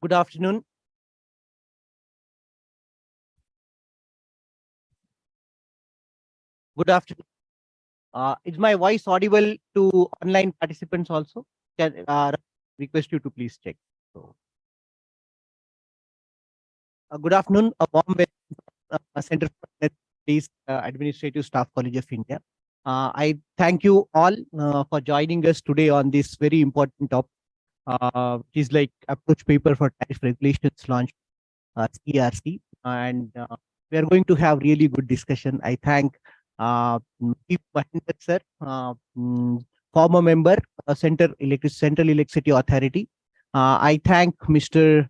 Good afternoon. Good afternoon. Is my voice audible to online participants also? Can request you to please check. So, good afternoon. A warm welcome, Center for Studies, Administrative Staff College of India. I thank you all for joining us today on this very important topic, which is like approach paper for tariff regulations launched CRC, and we are going to have really good discussion. I thank P. Mahendra sir, former member, Central Electricity Authority. I thank Mr.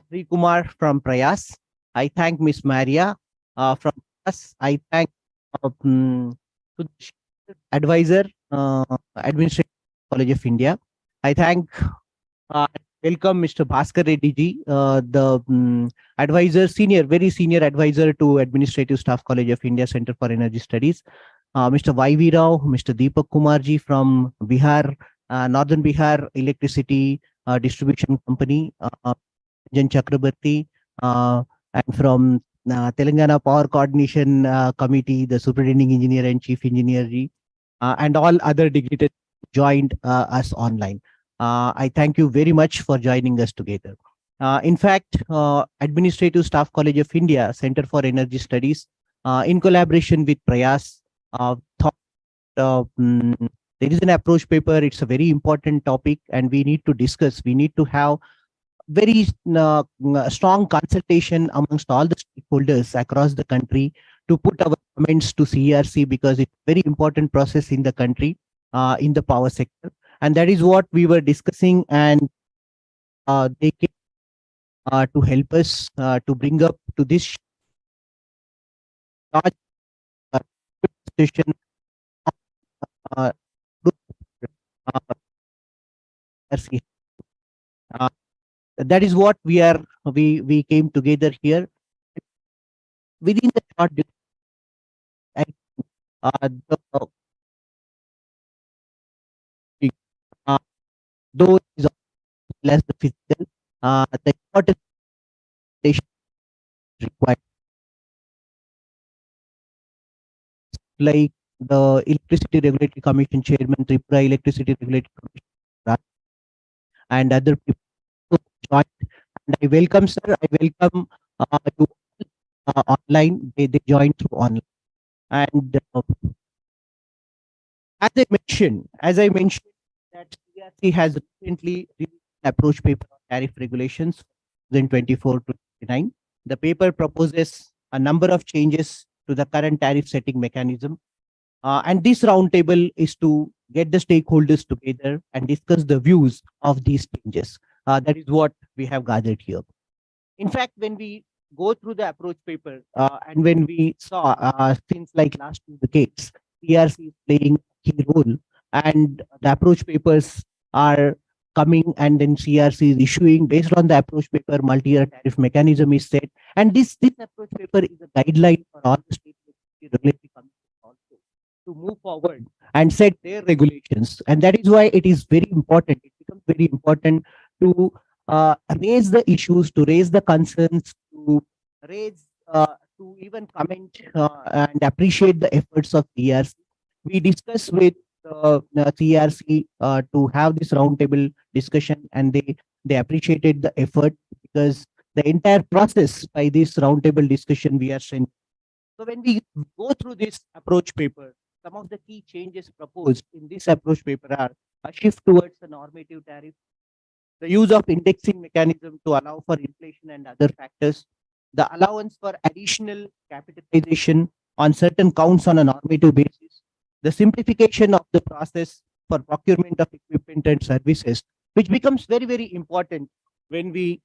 Sri Kumar from Prayas. I thank Miss Maria from us. I thank Sudesh, advisor, Administrative College of India. I thank welcome Mr. Bhaskar Reddy ji, the advisor, very senior advisor to Administrative Staff College of India, Center for Energy Studies. Mr. Y.V. Rao, Mr. Deepak Kumar ji from Bihar, Northern Bihar Electricity Distribution Company, Jan Chakrabarti, and from Telangana Power Coordination Committee, the Superintending Engineer and Chief Engineer ji, and all other dignitaries joined us online. I thank you very much for joining us together. In fact, Administrative Staff College of India, Center for Energy Studies, in collaboration with Prayas, thought there is an approach paper. It's a very important topic and we need to discuss. We need to have very strong consultation amongst all the stakeholders across the country to put our comments to CRC because it's a very important process in the country, in the power sector. And that is what we were discussing, and they came to help us to bring up to this large session. That is what we came together here within the short though is less the physical, the important required, like the Electricity Regulatory Commission Chairman, Tripura Electricity Regulatory Commission, and other people joined. And I welcome, sir. I welcome you online. They joined through online. And as I mentioned, that CRC has recently released an approach paper on tariff regulations 2024-29. The paper proposes a number of changes to the current tariff setting mechanism. And this roundtable is to get the stakeholders together and discuss the views of these changes. That is what we have gathered here. In fact, when we go through the approach paper and when we saw since like last 2 decades, CRC is playing a key role and the approach papers are coming and then CRC is issuing based on the approach paper, multi-year tariff mechanism is set. And this approach paper is a guideline for all the state regulatory commissions also to move forward and set their regulations. And that is why it is very important. It becomes very important to raise the issues, to raise the concerns, to raise, to even comment and appreciate the efforts of CRC. We discuss with CRC to have this roundtable discussion, and they appreciated the effort because the entire process by this roundtable discussion we are sent. So when we go through this approach paper, some of the key changes proposed in this approach paper are a shift towards the normative tariff, the use of indexing mechanism to allow for inflation and other factors, the allowance for additional capitalization on certain counts on a normative basis, the simplification of the process for procurement of equipment and services, which becomes very, very important when we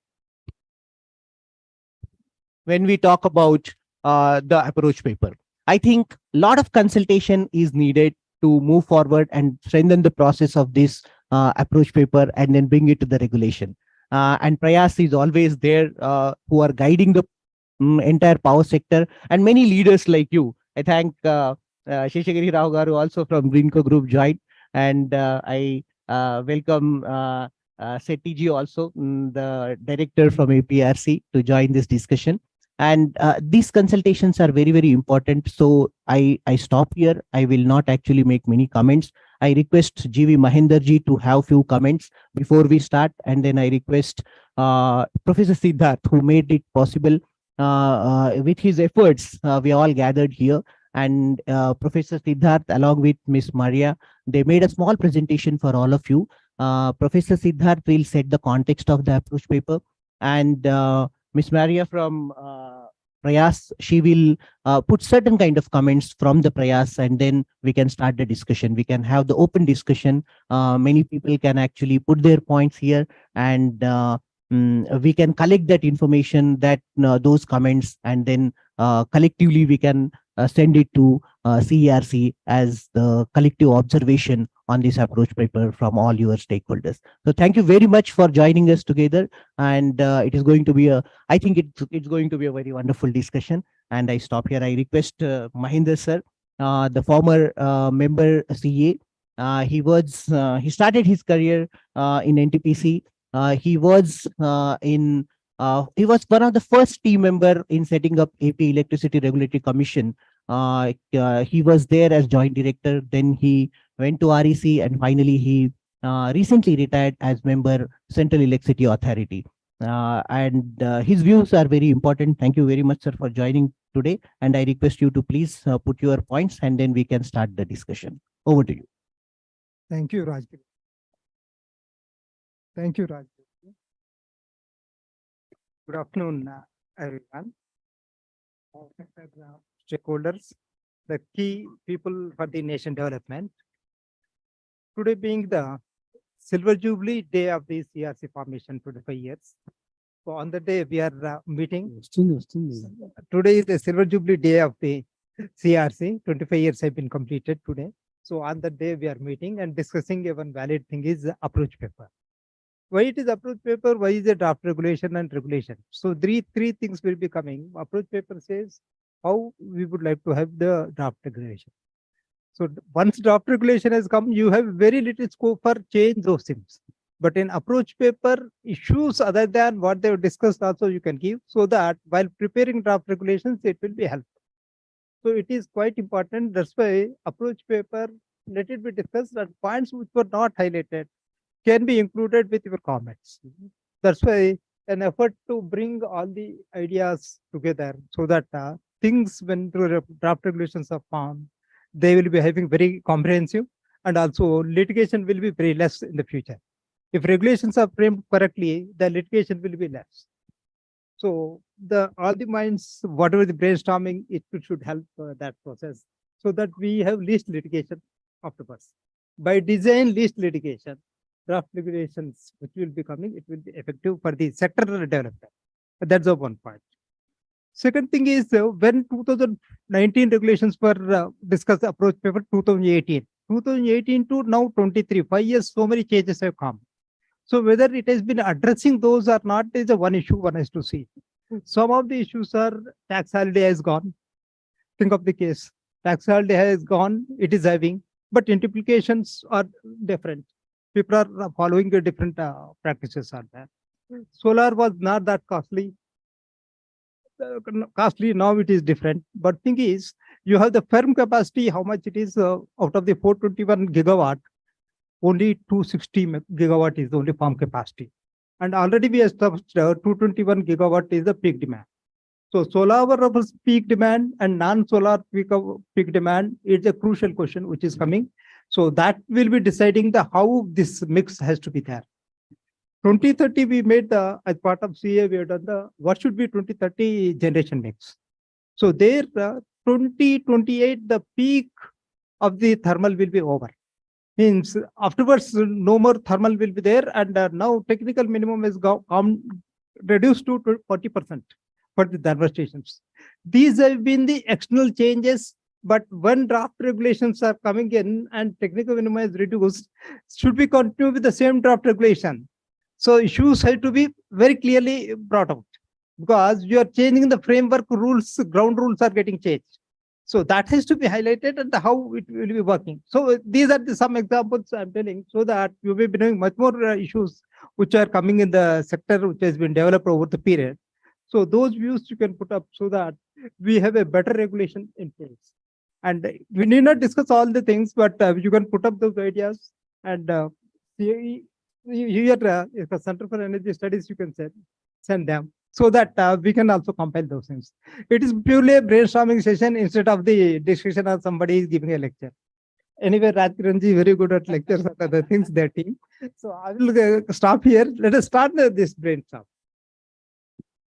talk about the approach paper. I think a lot of consultation is needed to move forward and strengthen the process of this approach paper and then bring it to the regulation. And Prayas is always there who are guiding the entire power sector, and many leaders like you. I thank Sheshagiri Rao Garu also from Greenco Group joined, and I welcome Sethi ji also, the director from APRC, to join this discussion. And these consultations are very, very important. So I stop here. I will not actually make many comments. I request GV Mahinder ji to have few comments before we start. And then I request Professor Siddharth, who made it possible with his efforts. We all gathered here. And Professor Siddharth, along with Miss Maria, they made a small presentation for all of you. Professor Siddharth will set the context of the approach paper, and Miss Maria from Prayas, she will put certain kind of comments from the Prayas, and then we can start the discussion. We can have the open discussion. Many people can actually put their points here, and we can collect that information, that those comments, and then collectively we can send it to CERC as the collective observation on this approach paper from all your stakeholders. So thank you very much for joining us together. And it is going to be I think it's going to be a very wonderful discussion. And I stop here. I request Mahinder sir, the former member CA. He started his career in NTPC. He was one of the first team member in setting up AP Electricity Regulatory Commission. He was there as joint director. Then he went to REC, and finally he recently retired as member Central Electricity Authority. And his views are very important. Thank you very much, sir, for joining today. And I request you to please put your points, and then we can start the discussion. Over to you. Thank you, Raj. Thank you, Raj. Good afternoon, everyone. Stakeholders, the key people for the nation development. Today being the Silver Jubilee Day of the CRC formation, 25 years. So on the day we are meeting. Today is the Silver Jubilee Day of the CRC. 25 years have been completed today. So on the day we are meeting and discussing one valid thing is approach paper. Why it is approach paper? Why is it draft regulation and regulation? So three things will be coming. Approach paper says how we would like to have the draft regulation. So once draft regulation has come, you have very little scope for change those things. But in approach paper, issues other than what they have discussed also you can give, so that while preparing draft regulations, it will be helpful. So it is quite important. That's why approach paper, let it be discussed that points which were not highlighted can be included with your comments. That's why an effort to bring all the ideas together so that things when draft regulations are formed, they will be having very comprehensive, and also litigation will be very less in the future. If regulations are framed correctly, the litigation will be less. So all the minds, whatever the brainstorming, it should help that process so that we have least litigation afterwards. By design, least litigation. Draft regulations which will be coming, it will be effective for the sectoral development. That's the one point. Second thing is when 2019 regulations were discussed, approach paper 2018 to now 23, 5 years, so many changes have come. So whether it has been addressing those or not is the one issue one has to see. Some of the issues are tax holiday has gone. Think of the case. Tax holiday has gone, it is having, but implications are different. People are following the different practices are there. Solar was not that costly. Now it is different. But thing is, you have the firm capacity, how much it is out of the 421 gigawatt, only 260 gigawatt is the only firm capacity. And already we established 221 gigawatt is the peak demand. So solar versus peak demand and non-solar peak demand is a crucial question which is coming. So that will be deciding how this mix has to be there. 2030 we made as part of CA, we have done what should be 2030 generation mix. So there 2028 the peak of the thermal will be over. Means afterwards no more thermal will be there, and now technical minimum is reduced to 40% for the thermal stations. These have been the external changes. But when draft regulations are coming in and technical minimum is reduced, should we continue with the same draft regulation? So issues have to be very clearly brought out, because you are changing the framework rules, ground rules are getting changed. So that has to be highlighted and how it will be working. So these are some examples I'm telling so that you will be knowing much more issues which are coming in the sector which has been developed over the period. So those views you can put up so that we have a better regulation in place. And we need not discuss all the things, but you can put up those ideas and here if a Center for Energy Studies, you can send them so that we can also compile those things. It is purely a brainstorming session instead of the discussion of somebody is giving a lecture. Anyway, Rajkiranji very good at lectures and other things, their team. So I will stop here. Let us start this brainstorm.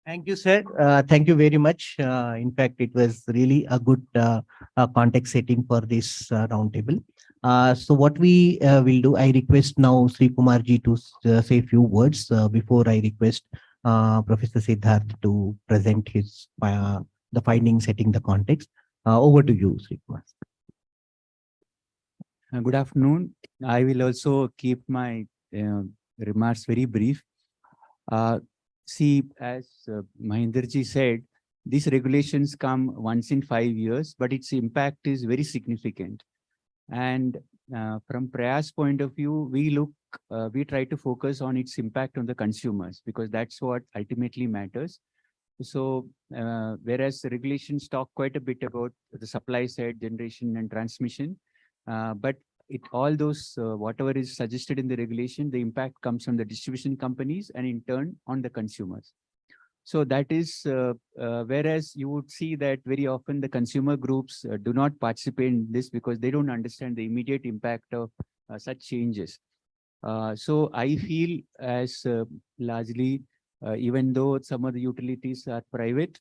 Thank you, sir. Thank you very much. In fact, it was really a good context setting for this roundtable. So what we will do, I request now Sri Kumar ji to say a few words before I request Professor Siddharth to present his the findings setting the context. Over to you, Sri Kumar. Good afternoon. I will also keep my remarks very brief. See, as Mahendraji said, these regulations come once in 5 years, but its impact is very significant. And from Prayas' point of view, we try to focus on its impact on the consumers because that's what ultimately matters. So, whereas the regulations talk quite a bit about the supply side, generation and transmission, but all those, whatever is suggested in the regulation, the impact comes from the distribution companies and in turn on the consumers. So that is, whereas you would see that very often the consumer groups do not participate in this because they don't understand the immediate impact of such changes. So I feel as largely, even though some of the utilities are private,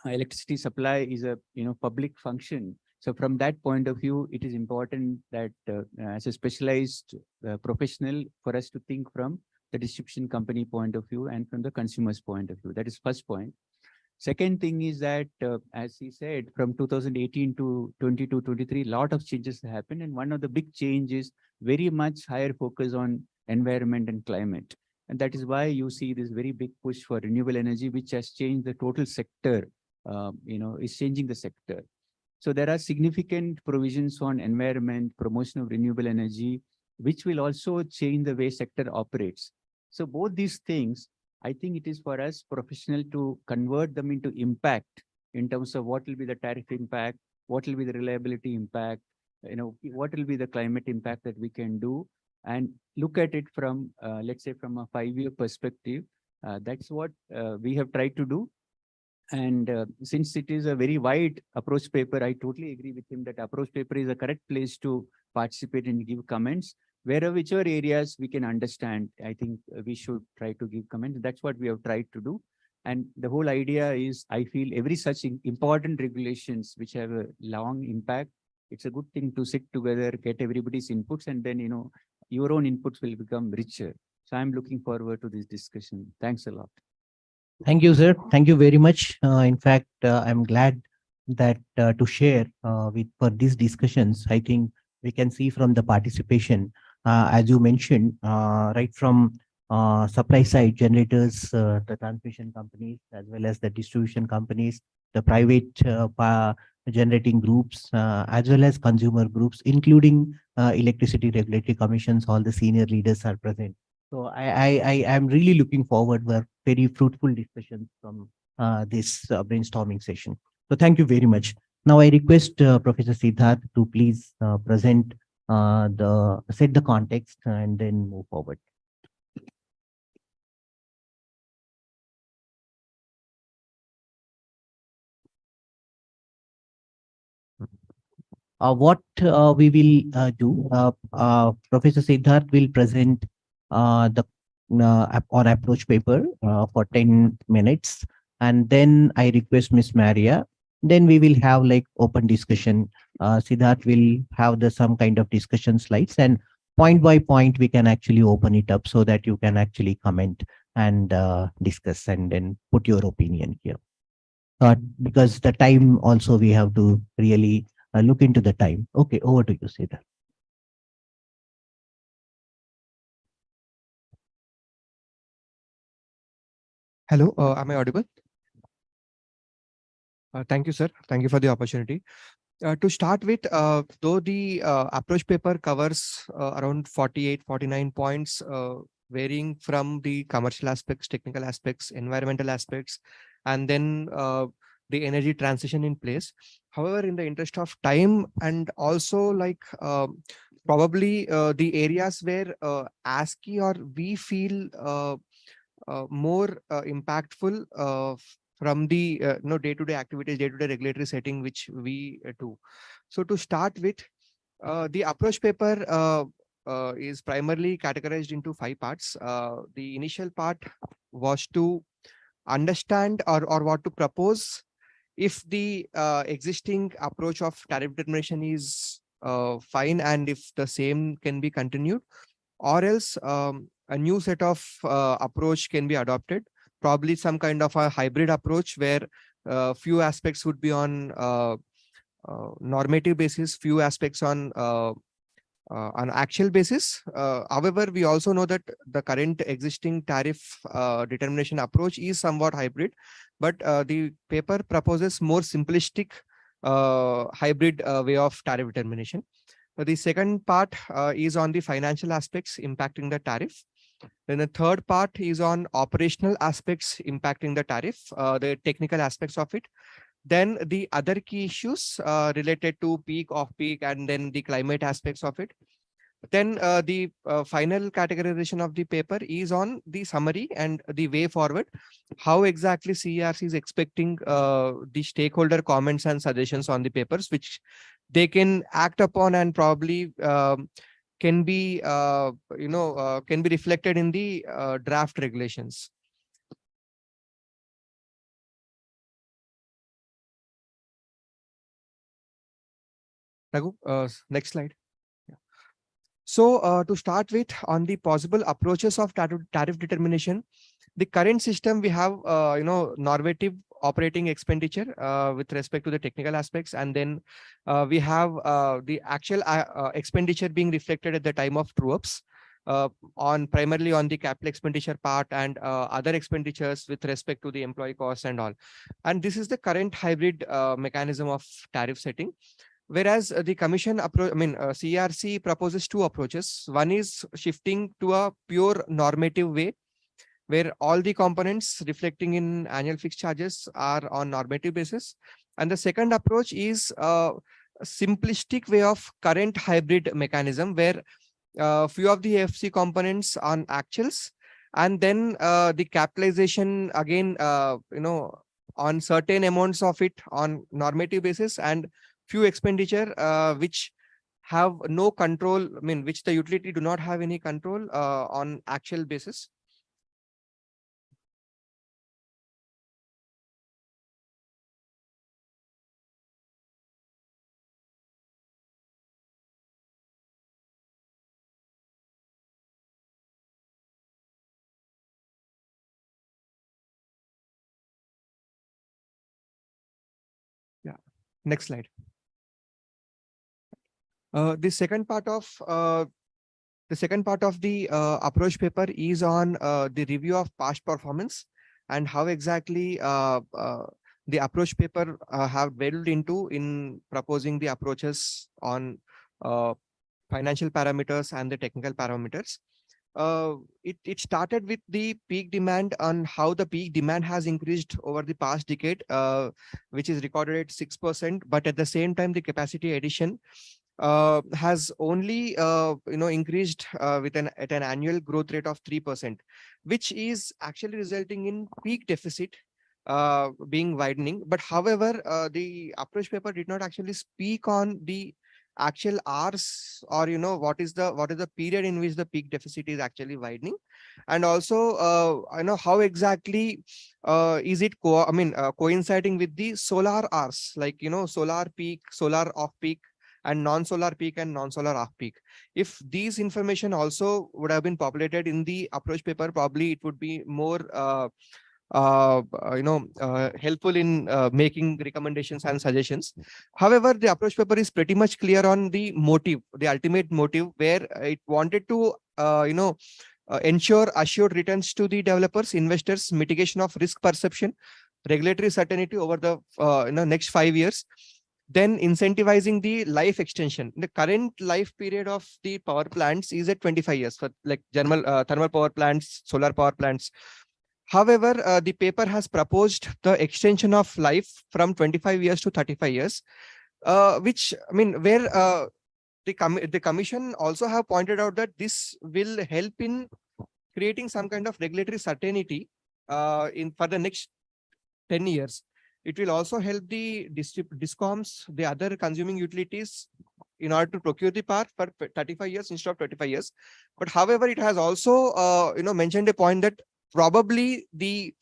electricity supply is a public function. So from that point of view, it is important that as a specialized professional for us to think from the distribution company point of view and from the consumer's point of view. That is first point. Second thing is that, as he said, from 2018 to 22-23, a lot of changes happened. And one of the big changes, very much higher focus on environment and climate. And that is why you see this very big push for renewable energy, which has changed the total sector, is changing the sector. So there are significant provisions on environment, promotion of renewable energy, which will also change the way sector operates. So both these things, I think it is for us professional to convert them into impact in terms of what will be the tariff impact, what will be the reliability impact, what will be the climate impact that we can do, and look at it from, let's say, from a 5-year perspective. That's what we have tried to do. And since it is a very wide approach paper, I totally agree with him that approach paper is a correct place to participate and give comments. Whichever areas we can understand, I think we should try to give comments. That's what we have tried to do. And the whole idea is, I feel every such important regulations which have a long impact, it's a good thing to sit together, get everybody's inputs, and then, your own inputs will become richer. So I'm looking forward to this discussion. Thanks a lot. Thank you, sir. Thank you very much. In fact, I'm glad that to share for these discussions, I think we can see from the participation, as you mentioned, right from supply side generators, the transmission companies, as well as the distribution companies, the private generating groups, as well as consumer groups, including electricity regulatory commissions. All the senior leaders are present. So I am really looking forward for very fruitful discussions from this brainstorming session. So thank you very much. Now I request Professor Siddharth to please present set the context and then move forward. What we will do, Professor Siddharth will present the or approach paper for 10 minutes. And then I request Miss Maria. Then we will have like open discussion. Siddharth will have some kind of discussion slides, and point by point we can actually open it up so that you can actually comment and discuss and then put your opinion here. Because the time also we have to really look into the time. Okay, over to you, Siddharth. Hello, am I audible? Thank you, sir. Thank you for the opportunity. To start with, though the approach paper covers around 48, 49 points, varying from the commercial aspects, technical aspects, environmental aspects, and then the energy transition in place. However, in the interest of time and also like probably the areas where ASCII or we feel more impactful from the day-to-day activities, day-to-day regulatory setting which we do. So to start with, the approach paper is primarily categorized into 5 parts. The initial part was to understand or what to propose if the existing approach of tariff determination is fine and if the same can be continued, or else a new set of approach can be adopted, probably some kind of a hybrid approach where few aspects would be on normative basis, few aspects on actual basis. However, we also know that the current existing tariff determination approach is somewhat hybrid, but the paper proposes more simplistic hybrid way of tariff determination. The second part is on the financial aspects impacting the tariff. Then the third part is on operational aspects impacting the tariff, the technical aspects of it. Then the other key issues related to peak, off peak, and then the climate aspects of it. Then the final categorization of the paper is on the summary and the way forward, how exactly CERC is expecting the stakeholder comments and suggestions on the papers, which they can act upon and probably can be can be reflected in the draft regulations. Raghu, next slide. So to start with, on the possible approaches of tariff determination, the current system we have, normative operating expenditure with respect to the technical aspects, and then we have the actual expenditure being reflected at the time of true-ups on primarily on the capital expenditure part and other expenditures with respect to the employee costs and all. And this is the current hybrid mechanism of tariff setting. Whereas the commission approach, CERC proposes 2 approaches. One is shifting to a pure normative way, where all the components reflecting in annual fixed charges are on normative basis. And the second approach is a simplistic way of current hybrid mechanism, where few of the FC components on actuals, and then the capitalization again, on certain amounts of it on normative basis, and few expenditure which have no control, which the utility do not have any control on actual basis. Yeah, next slide. The second part of the approach paper is on the review of past performance and how exactly the approach paper have delved into in proposing the approaches on financial parameters and the technical parameters. It started with the peak demand on how the peak demand has increased over the past decade, which is recorded at 6%, but at the same time, the capacity addition has only increased at an annual growth rate of 3%, which is actually resulting in peak deficit being widening. But however, the approach paper did not actually speak on the actual hours, or what is the period in which the peak deficit is actually widening, and also how exactly is it coinciding with the solar hours, like solar peak, solar off peak, and non-solar peak and non-solar off peak. If these information also would have been populated in the approach paper, probably it would be more helpful in making recommendations and suggestions. However, the approach paper is pretty much clear on the motive, the ultimate motive, where it wanted to ensure assured returns to the developers, investors, mitigation of risk perception, regulatory certainty over the next 5 years. Then incentivizing the life extension. The current life period of the power plants is at 25 years for like thermal power plants, solar power plants. However, the paper has proposed the extension of life from 25 years to 35 years, which I mean, where the commission also have pointed out that this will help in creating some kind of regulatory certainty for the next 10 years. It will also help the discoms, the other consuming utilities, in order to procure the power for 35 years instead of 25 years. But however, it has also mentioned a point that probably the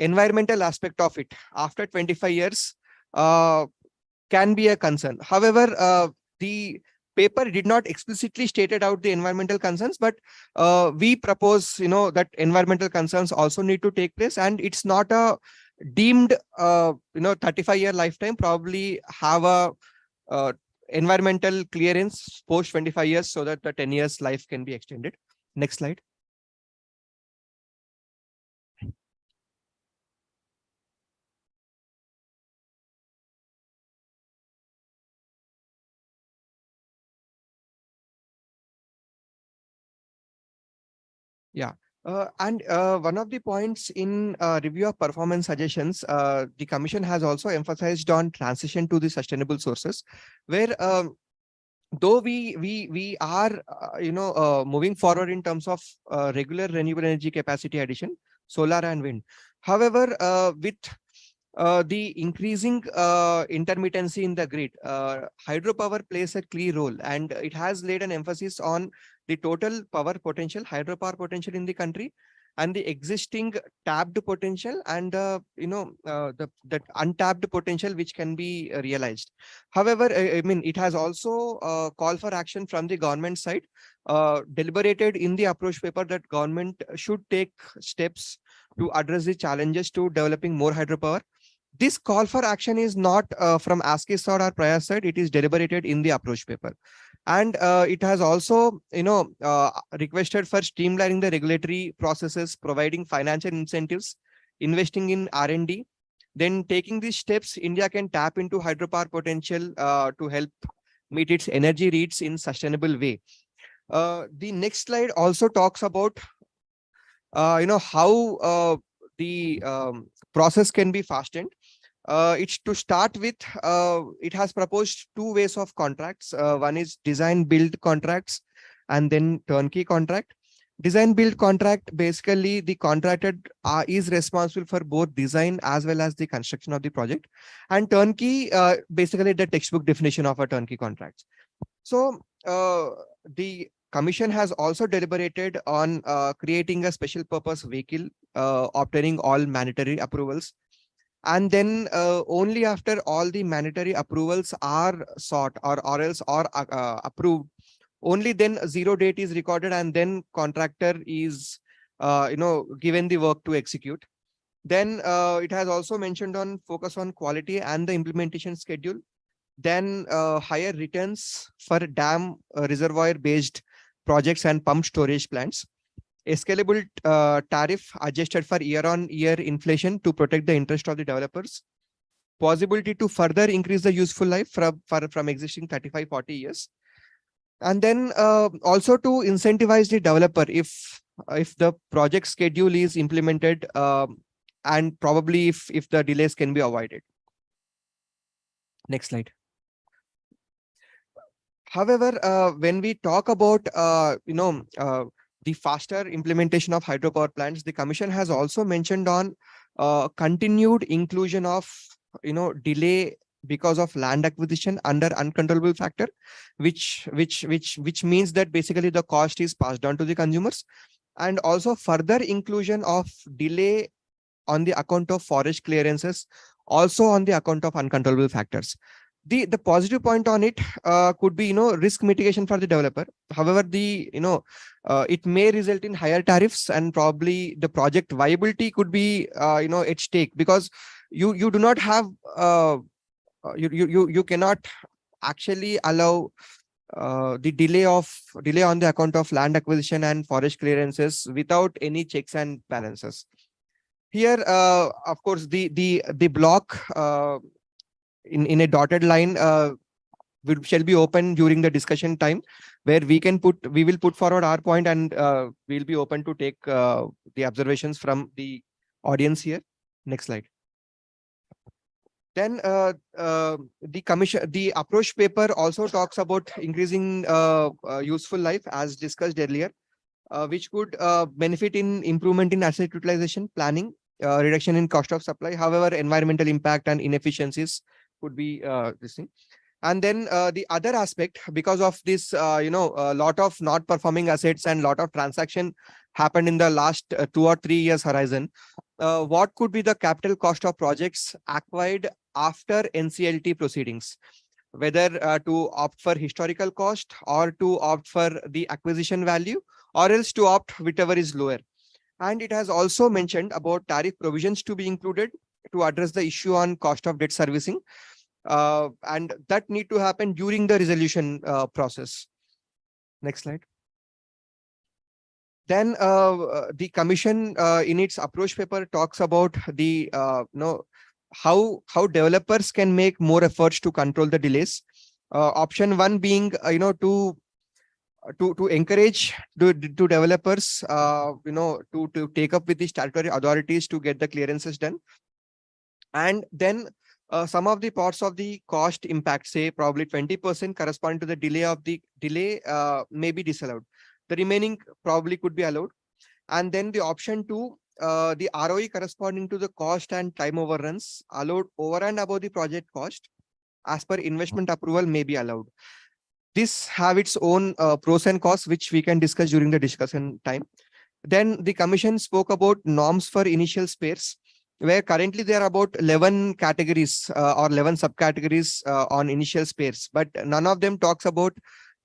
environmental aspect of it after 25 years can be a concern. However, the paper did not explicitly stated out the environmental concerns, but we propose, that environmental concerns also need to take place, and it's not a deemed, 35-year lifetime, probably have a environmental clearance post 25 years so that the 10 years life can be extended. Next slide. Yeah. And one of the points in review of performance suggestions, the commission has also emphasized on transition to the sustainable sources, where though we are moving forward in terms of regular renewable energy capacity addition, solar and wind. However, with the increasing intermittency in the grid, hydropower plays a key role, and it has laid an emphasis on the total power potential, hydropower potential in the country, and the existing tapped potential, and that untapped potential which can be realized. However, I mean, it has also called for action from the government side, deliberated in the approach paper that government should take steps to address the challenges to developing more hydropower. This call for action is not from ASCII side or prior side. It is deliberated in the approach paper. And it has also, requested for streamlining the regulatory processes, providing financial incentives, investing in R&D. Then taking these steps, India can tap into hydropower potential to help meet its energy needs in sustainable way. The next slide also talks about, how the process can be fastened. It's to start with, it has proposed two ways of contracts. One is design build contracts and then turnkey contract. Design build contract, basically the contractor is responsible for both design as well as the construction of the project. And turnkey, basically the textbook definition of a turnkey contract. So the commission has also deliberated on creating a special purpose vehicle, obtaining all mandatory approvals. And then only after all the mandatory approvals are sought or else are approved, only then a zero date is recorded, and then contractor is given the work to execute. Then it has also mentioned on focus on quality and the implementation schedule. Then higher returns for dam reservoir based projects and pump storage plants. Scalable tariff adjusted for year-on-year inflation to protect the interest of the developers. Possibility to further increase the useful life from existing 35-40 years. And then also to incentivize the developer if the project schedule is implemented, and probably if the delays can be avoided. Next slide. However, when we talk about the faster implementation of hydropower plants, the commission has also mentioned on continued inclusion of delay because of land acquisition under uncontrollable factor, which means that basically the cost is passed on to the consumers, and also further inclusion of delay on the account of forest clearances, also on the account of uncontrollable factors. The positive point on it could be risk mitigation for the developer. However, it may result in higher tariffs, and probably the project viability could be at stake, because you do not have you cannot actually allow the delay on the account of land acquisition and forest clearances without any checks and balances. Here, of course, the block in a dotted line shall be open during the discussion time, where we will put forward our point, and we'll be open to take the observations from the audience here. Next slide. Then the approach paper also talks about increasing useful life, as discussed earlier, which could benefit in improvement in asset utilization, planning, reduction in cost of supply. However, environmental impact and inefficiencies could be this thing. And then the other aspect, because of this, a lot of not performing assets and lot of transaction happened in the last 2 or 3 years horizon. What could be the capital cost of projects acquired after NCLT proceedings? Whether to opt for historical cost, or to opt for the acquisition value, or else to opt whichever is lower. And it has also mentioned about tariff provisions to be included to address the issue on cost of debt servicing. And that need to happen during the resolution process. Next slide. Then the commission in its approach paper talks about the how developers can make more efforts to control the delays. Option 1 being to encourage to developers to take up with the statutory authorities to get the clearances done. And then some of the parts of the cost impact, say probably 20% corresponding to the delay may be disallowed. The remaining probably could be allowed. And then the option 2, the ROE corresponding to the cost and time overruns allowed over and above the project cost as per investment approval may be allowed. This have its own pros and cons, which we can discuss during the discussion time. Then the commission spoke about norms for initial spares, where currently there are about 11 categories or 11 subcategories on initial spares, but none of them talks about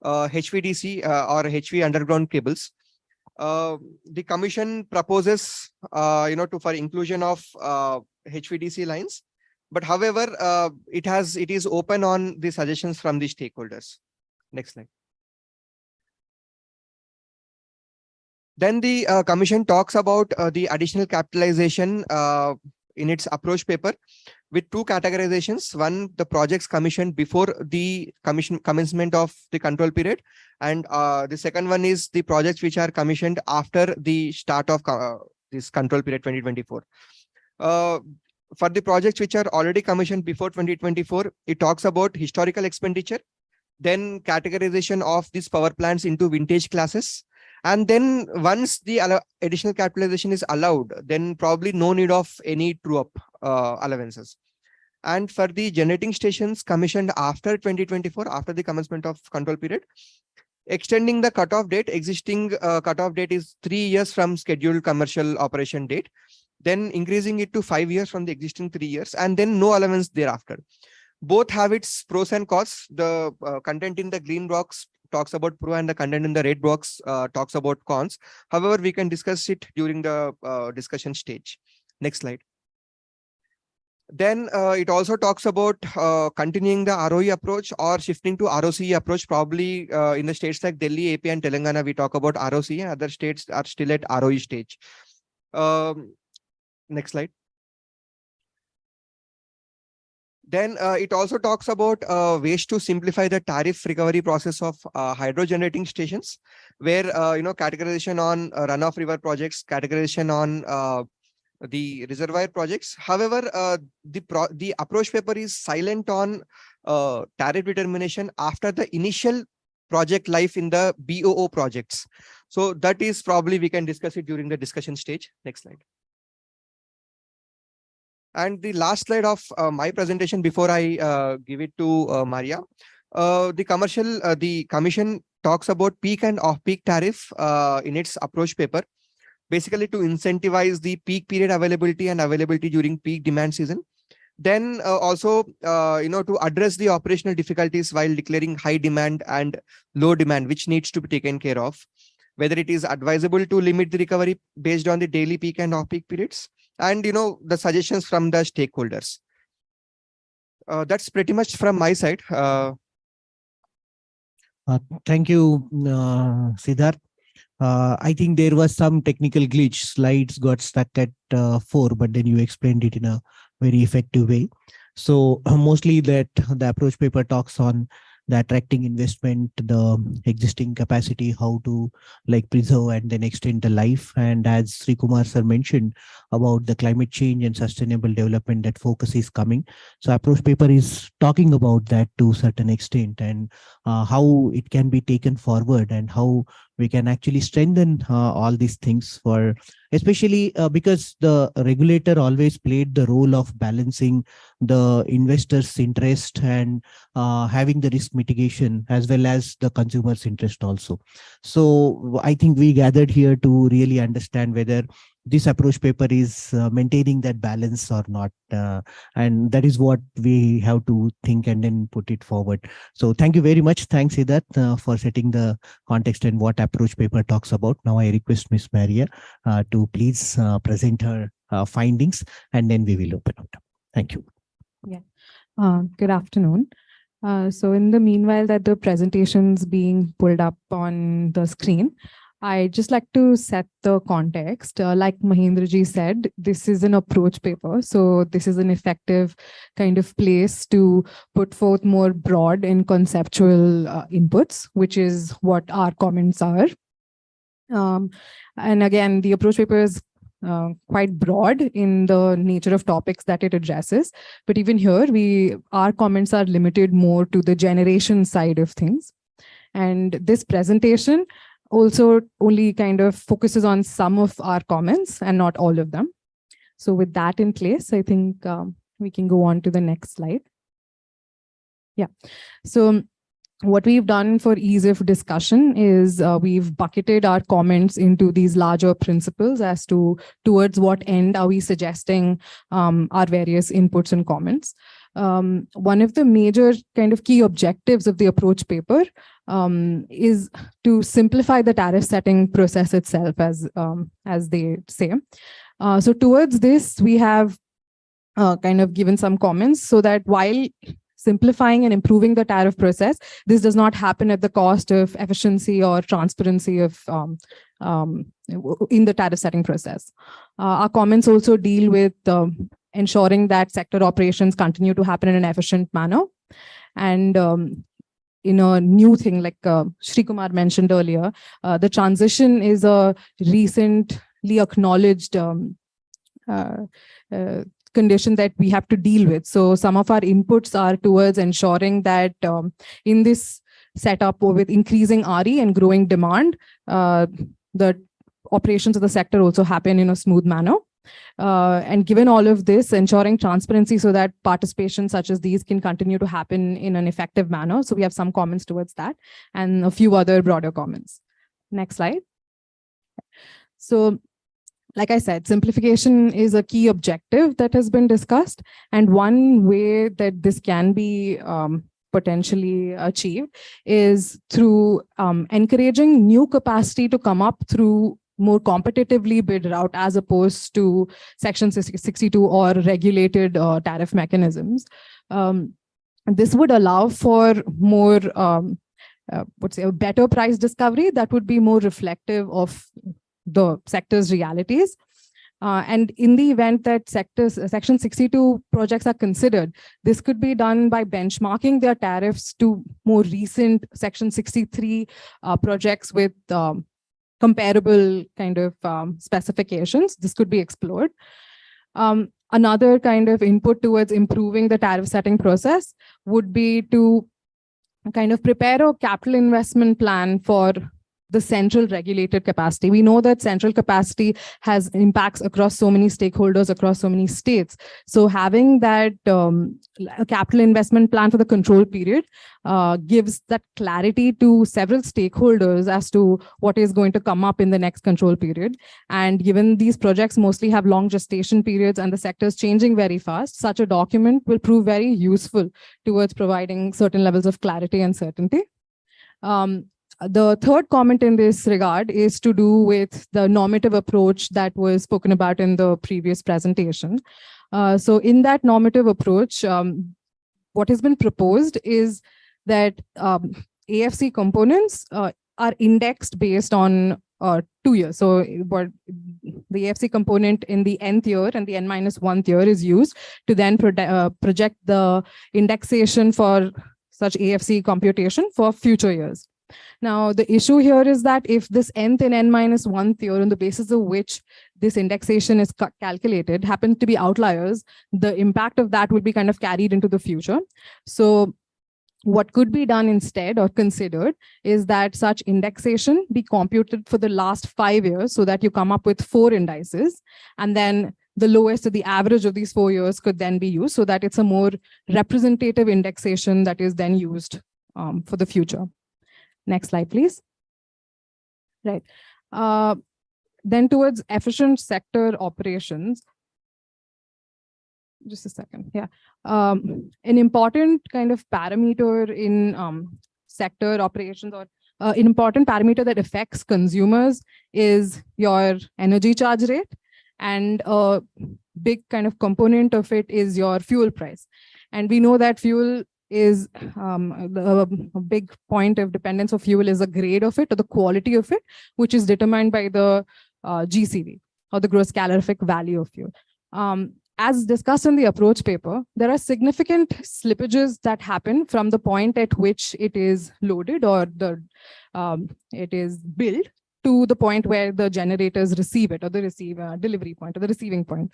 HVDC or HV underground cables. The commission proposes, for inclusion of HVDC lines, but however, it is open on the suggestions from the stakeholders. Next slide. Then the commission talks about the additional capitalization in its approach paper with 2 categorizations. One, the projects commissioned before the commencement of the control period, and the second one is the projects which are commissioned after the start of this control period 2024. For the projects which are already commissioned before 2024, it talks about historical expenditure, then categorization of these power plants into vintage classes. And then once the additional capitalization is allowed, then probably no need of any true-up allowances. And for the generating stations commissioned after 2024, after the commencement of control period, extending the cutoff date, existing cutoff date is 3 years from scheduled commercial operation date, then increasing it to 5 years from the existing 3 years, and then no allowance thereafter. Both have its pros and cons. The content in the green box talks about pro, and the content in the red box talks about cons. However, we can discuss it during the discussion stage. Next slide. Then it also talks about continuing the ROE approach or shifting to ROCE approach. Probably in the states like Delhi, AP and Telangana, we talk about ROCE, and other states are still at ROE stage. Next slide. Then it also talks about ways to simplify the tariff recovery process of hydro generating stations, where categorization on runoff river projects, categorization on the reservoir projects. However, the approach paper is silent on tariff determination after the initial project life in the BOO projects. So that is probably we can discuss it during the discussion stage. Next slide. And the last slide of my presentation before I give it to Maria, the commission talks about peak and off-peak tariff in its approach paper, basically to incentivize the peak period availability and availability during peak demand season. Then also, to address the operational difficulties while declaring high demand and low demand, which needs to be taken care of, whether it is advisable to limit the recovery based on the daily peak and off-peak periods, and the suggestions from the stakeholders. That's pretty much from my side. Thank you, Siddharth. I think there was some technical glitch. Slides got stuck at 4, but then you explained it in a very effective way. So mostly that the approach paper talks on the attracting investment, the existing capacity, how to like preserve and then extend the life. And as Sri Kumar sir mentioned about the climate change and sustainable development, that focus is coming. So approach paper is talking about that to a certain extent, and how it can be taken forward and how we can actually strengthen all these things for, especially because the regulator always played the role of balancing the investors' interest and having the risk mitigation as well as the consumer's interest also. So I think we gathered here to really understand whether this approach paper is maintaining that balance or not. And that is what we have to think and then put it forward. So thank you very much. Thanks, Siddharth, for setting the context and what approach paper talks about. Now I request Ms. Maria to please present her findings, and then we will open up. Thank you. Good afternoon. So in the meanwhile that the presentation's being pulled up on the screen, I just like to set the context. Like Mahendraji said, this is an approach paper. So this is an effective kind of place to put forth more broad and conceptual inputs, which is what our comments are. And again, the approach paper is quite broad in the nature of topics that it addresses. But even here, our comments are limited more to the generation side of things. And this presentation also only kind of focuses on some of our comments and not all of them. So with that in place, I think we can go on to the next slide. Yeah. So what we've done for ease of discussion is we've bucketed our comments into these larger principles as to towards what end are we suggesting our various inputs and comments. One of the major kind of key objectives of the approach paper is to simplify the tariff setting process itself, as they say. So towards this, we have kind of given some comments so that while simplifying and improving the tariff process, this does not happen at the cost of efficiency or transparency of in the tariff setting process. Our comments also deal with ensuring that sector operations continue to happen in an efficient manner. And in a new thing, like Sri Kumar mentioned earlier, the transition is a recently acknowledged condition that we have to deal with. So some of our inputs are towards ensuring that in this setup with increasing RE and growing demand, the operations of the sector also happen in a smooth manner. And given all of this, ensuring transparency so that participation such as these can continue to happen in an effective manner. So we have some comments towards that and a few other broader comments. Next slide. So like I said, simplification is a key objective that has been discussed. And one way that this can be potentially achieved is through encouraging new capacity to come up through more competitively bid route as opposed to Section 62 or regulated tariff mechanisms. This would allow for more, a better price discovery that would be more reflective of the sector's realities. And in the event that Section 62 projects are considered, this could be done by benchmarking their tariffs to more recent Section 63 projects with comparable kind of specifications. This could be explored. Another kind of input towards improving the tariff setting process would be to kind of prepare a capital investment plan for the central regulated capacity. We know that central capacity has impacts across so many stakeholders, across so many states. So having that capital investment plan for the control period gives that clarity to several stakeholders as to what is going to come up in the next control period. And given these projects mostly have long gestation periods and the sector is changing very fast, such a document will prove very useful towards providing certain levels of clarity and certainty. The third comment in this regard is to do with the normative approach that was spoken about in the previous presentation. So in that normative approach, what has been proposed is that AFC components are indexed based on 2 years. So what the AFC component in the nth year and the n-1th year is used to then project the indexation for such AFC computation for future years. Now, the issue here is that if this nth and n-1th year on the basis of which this indexation is calculated happen to be outliers, the impact of that will be kind of carried into the future. So what could be done instead or considered is that such indexation be computed for the last 5 years so that you come up with 4 indices, and then the lowest or the average of these 4 years could then be used so that it's a more representative indexation that is then used for the future. Next slide, please. Right. Then towards efficient sector operations. Just a second. Yeah. An important kind of parameter in sector operations, or an important parameter that affects consumers, is your energy charge rate. And a big kind of component of it is your fuel price. And we know that fuel is a big point of dependence of fuel is the grade of it or the quality of it, which is determined by the GCV, or the gross calorific value of fuel. As discussed in the approach paper, there are significant slippages that happen from the point at which it is loaded or it is billed to the point where the generators receive it, or the delivery point, or the receiving point.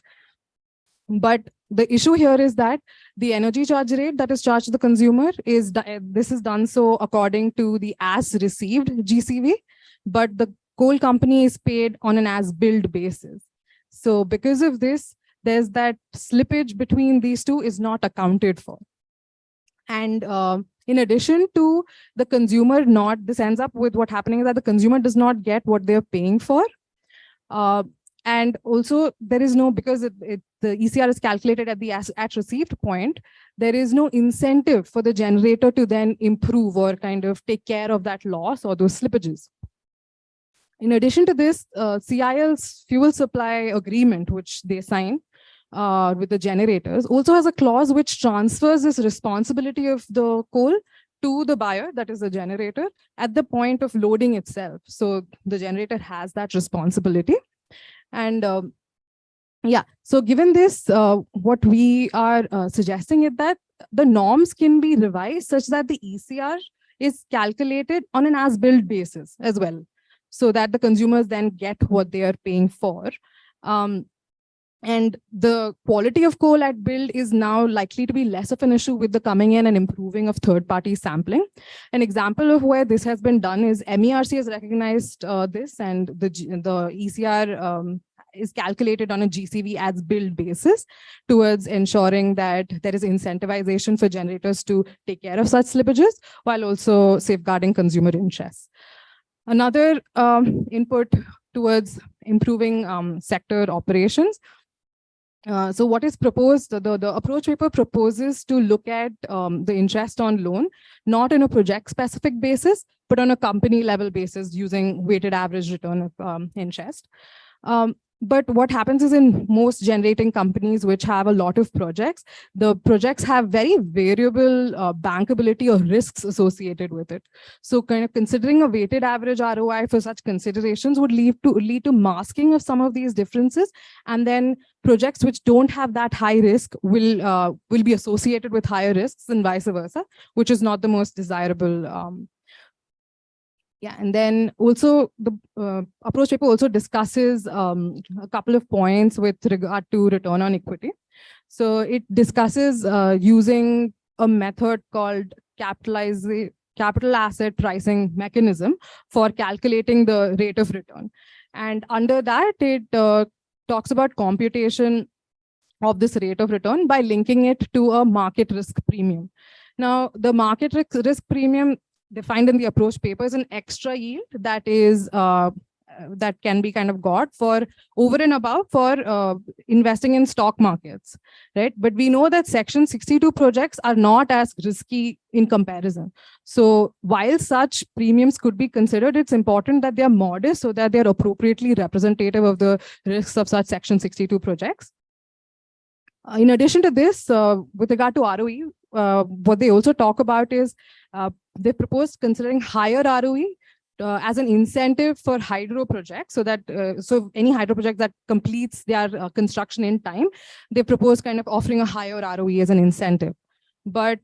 But the issue here is that the energy charge rate that is charged to the consumer is this is done so according to the as received GCV, but the coal company is paid on an as billed basis. So because of this, there's that slippage between these two is not accounted for. And in addition to the consumer this ends up with what happening is that the consumer does not get what they're paying for. And also there is no, because the ECR is calculated at the at received point, there is no incentive for the generator to then improve or kind of take care of that loss or those slippages. In addition to this, CIL's fuel supply agreement, which they sign with the generators, also has a clause which transfers this responsibility of the coal to the buyer, that is the generator, at the point of loading itself. So the generator has that responsibility. And yeah, so given this, what we are suggesting is that the norms can be revised such that the ECR is calculated on an as-billed basis as well, so that the consumers then get what they are paying for. And the quality of coal at build is now likely to be less of an issue with the coming in and improving of third-party sampling. An example of where this has been done is MERC has recognized this, and the ECR is calculated on a GCV as build basis towards ensuring that there is incentivization for generators to take care of such slippages while also safeguarding consumer interests. Another input towards improving sector operations. So what is proposed, the approach paper proposes to look at the interest on loan, not on a project specific basis, but on a company level basis using weighted average return of interest. But what happens is in most generating companies which have a lot of projects, the projects have very variable bankability or risks associated with it. So kind of considering a weighted average ROI for such considerations would lead to masking of some of these differences. And then projects which don't have that high risk will be associated with higher risks and vice versa, which is not the most desirable. Yeah, and then also the approach paper also discusses a couple of points with regard to return on equity. So it discusses using a method called capital asset pricing mechanism for calculating the rate of return. And under that, it talks about computation of this rate of return by linking it to a market risk premium. Now, the market risk premium defined in the approach paper is an extra yield that is that can be kind of got for over and above for investing in stock markets, right? But we know that Section 62 projects are not as risky in comparison. So while such premiums could be considered, it's important that they are modest so that they are appropriately representative of the risks of such Section 62 projects. In addition to this, with regard to ROE, what they also talk about is they proposed considering higher ROE as an incentive for hydro projects, so that so any hydro project that completes their construction in time, they propose kind of offering a higher ROE as an incentive. But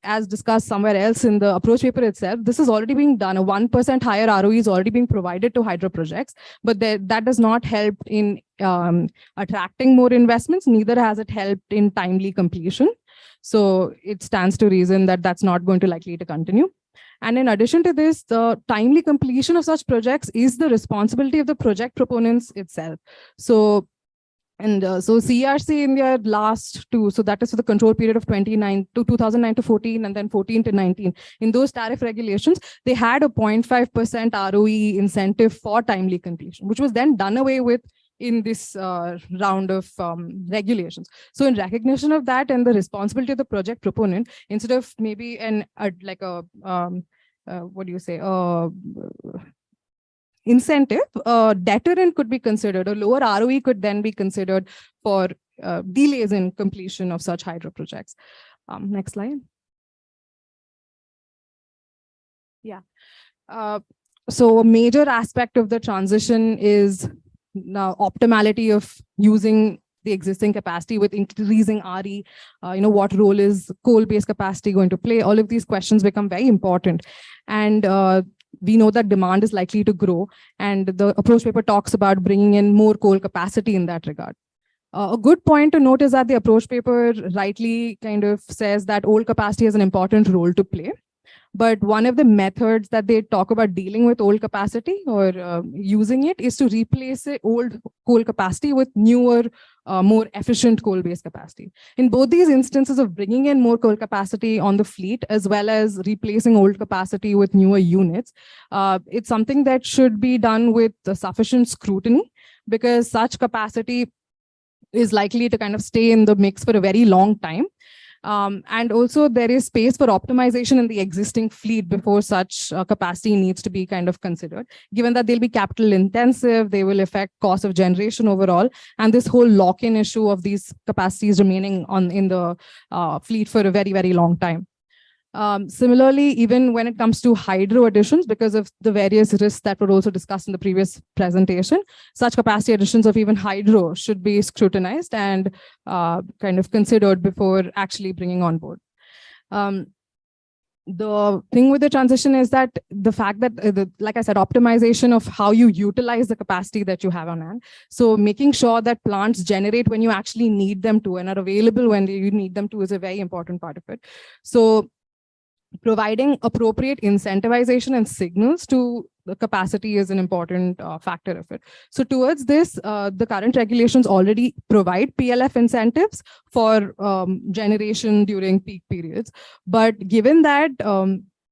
as discussed somewhere else in the approach paper itself, this is already being done. A 1% higher ROE is already being provided to hydro projects, but that does not help in attracting more investments. Neither has it helped in timely completion. So it stands to reason that that's not going to likely to continue. And in addition to this, the timely completion of such projects is the responsibility of the project proponents itself. So, so CERC in their last two, so that is for the control period of 2009 to 14 and then 14 to 19. In those tariff regulations, they had a 0.5% ROE incentive for timely completion, which was then done away with in this round of regulations. So in recognition of that and the responsibility of the project proponent, instead of maybe what do you say, incentive, deterrent could be considered, or lower ROE could then be considered for delays in completion of such hydro projects. Next slide. Yeah. So a major aspect of the transition is now optimality of using the existing capacity with increasing RE. What role is coal-based capacity going to play? All of these questions become very important. And we know that demand is likely to grow. And the approach paper talks about bringing in more coal capacity in that regard. A good point to note is that the approach paper rightly kind of says that old capacity has an important role to play. But one of the methods that they talk about dealing with old capacity or using it is to replace old coal capacity with newer, more efficient coal-based capacity. In both these instances of bringing in more coal capacity on the fleet, as well as replacing old capacity with newer units, it's something that should be done with sufficient scrutiny, because such capacity is likely to kind of stay in the mix for a very long time. And also there is space for optimization in the existing fleet before such capacity needs to be kind of considered, given that they'll be capital intensive, they will affect cost of generation overall, and this whole lock-in issue of these capacities remaining in the fleet for a very, very long time. Similarly, even when it comes to hydro additions, because of the various risks that were also discussed in the previous presentation, such capacity additions of even hydro should be scrutinized and kind of considered before actually bringing on board. The thing with the transition is that the fact that, like I said, optimization of how you utilize the capacity that you have on hand. So making sure that plants generate when you actually need them to and are available when you need them to is a very important part of it. So providing appropriate incentivization and signals to the capacity is an important factor of it. So towards this, the current regulations already provide PLF incentives for generation during peak periods. But given that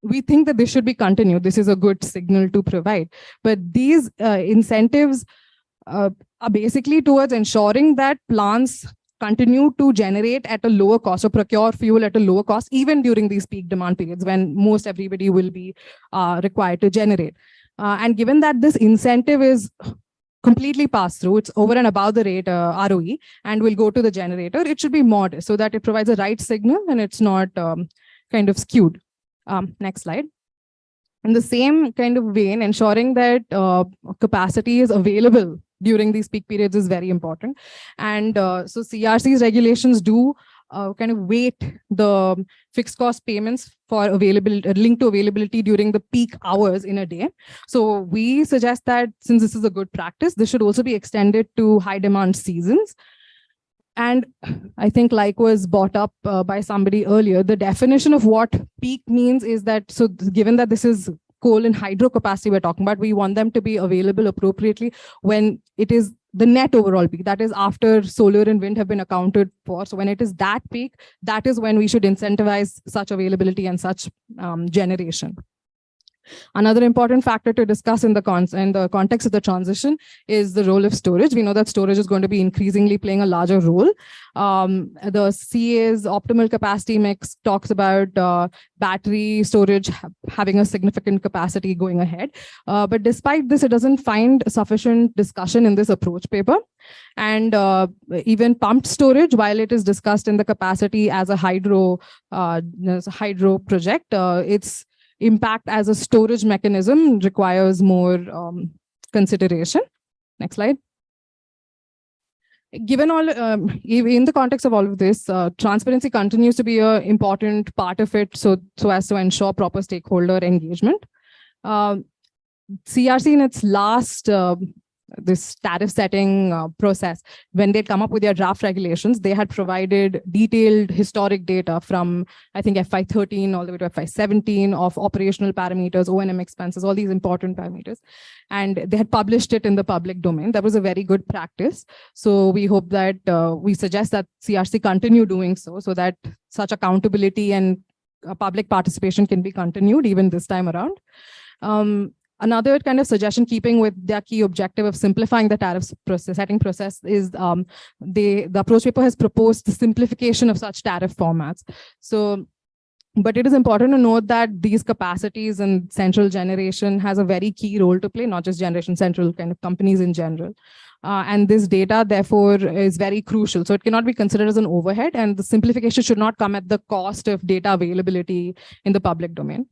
we think that this should be continued, this is a good signal to provide. But these incentives are basically towards ensuring that plants continue to generate at a lower cost or procure fuel at a lower cost, even during these peak demand periods when most everybody will be required to generate. And given that this incentive is completely passed through, it's over and above the rate ROE and will go to the generator, it should be modest so that it provides a right signal and it's not kind of skewed. Next slide. In the same kind of vein, ensuring that capacity is available during these peak periods is very important. And so CERC's regulations do kind of weight the fixed cost payments for availability, linked to availability during the peak hours in a day. So we suggest that since this is a good practice, this should also be extended to high demand seasons. And I think, like was brought up by somebody earlier, the definition of what peak means is that, so given that this is coal and hydro capacity we're talking about, we want them to be available appropriately when it is the net overall peak, that is after solar and wind have been accounted for. So when it is that peak, that is when we should incentivize such availability and such generation. Another important factor to discuss in the context of the transition is the role of storage. We know that storage is going to be increasingly playing a larger role. The CA's optimal capacity mix talks about battery storage having a significant capacity going ahead. But despite this, it doesn't find sufficient discussion in this approach paper. And even pumped storage, while it is discussed in the capacity as a hydro project, it's impact as a storage mechanism requires more consideration. Next slide. Given all, in the context of all of this, transparency continues to be an important part of it, so as to ensure proper stakeholder engagement. CRC in its last this tariff setting process, when they come up with their draft regulations, they had provided detailed historic data from, I think, FY13 all the way to FY17 of operational parameters, O&M expenses, all these important parameters. And they had published it in the public domain. That was a very good practice. So we hope that, we suggest that CRC continue doing so that such accountability and public participation can be continued even this time around. Another kind of suggestion, keeping with their key objective of simplifying the tariff setting process, is the approach paper has proposed the simplification of such tariff formats. So, but it is important to note that these capacities and central generation has a very key role to play, not just generation, central kind of companies in general. And this data, therefore, is very crucial. So it cannot be considered as an overhead, and the simplification should not come at the cost of data availability in the public domain.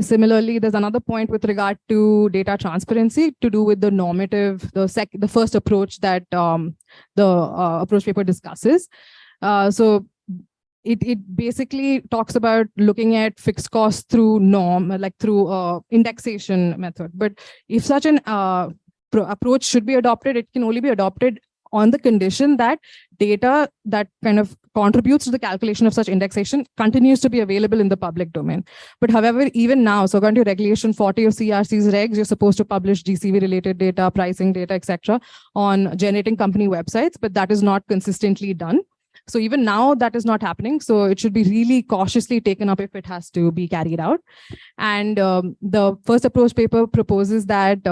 Similarly, there's another point with regard to data transparency to do with the normative, the first approach that the approach paper discusses. So it basically talks about looking at fixed costs through through indexation method. But if such an approach should be adopted, it can only be adopted on the condition that data that kind of contributes to the calculation of such indexation continues to be available in the public domain. But however, even now, so according to Regulation 40 of CRC's regs, you're supposed to publish GCV related data, pricing data, etc. on generating company websites, but that is not consistently done. So even now that is not happening. So it should be really cautiously taken up if it has to be carried out. And the first approach paper proposes that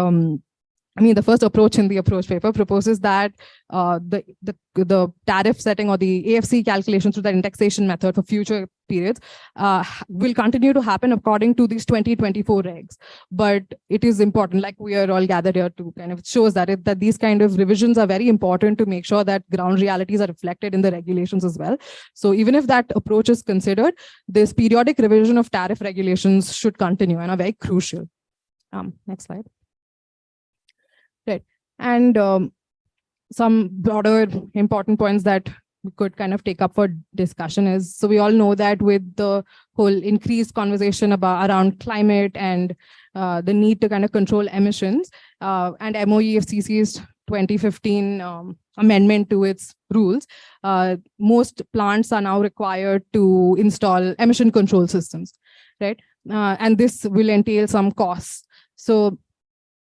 the first approach in the approach paper proposes that the tariff setting or the AFC calculation through the indexation method for future periods will continue to happen according to these 2024 regs. But it is important, like we are all gathered here to kind of shows that that these kind of revisions are very important to make sure that ground realities are reflected in the regulations as well. So even if that approach is considered, this periodic revision of tariff regulations should continue and are very crucial. Next slide. Right. And some broader important points that we could kind of take up for discussion is, so we all know that with the whole increased conversation around climate and the need to kind of control emissions and MOEFCC's 2015 amendment to its rules, most plants are now required to install emission control systems, right? And this will entail some costs. So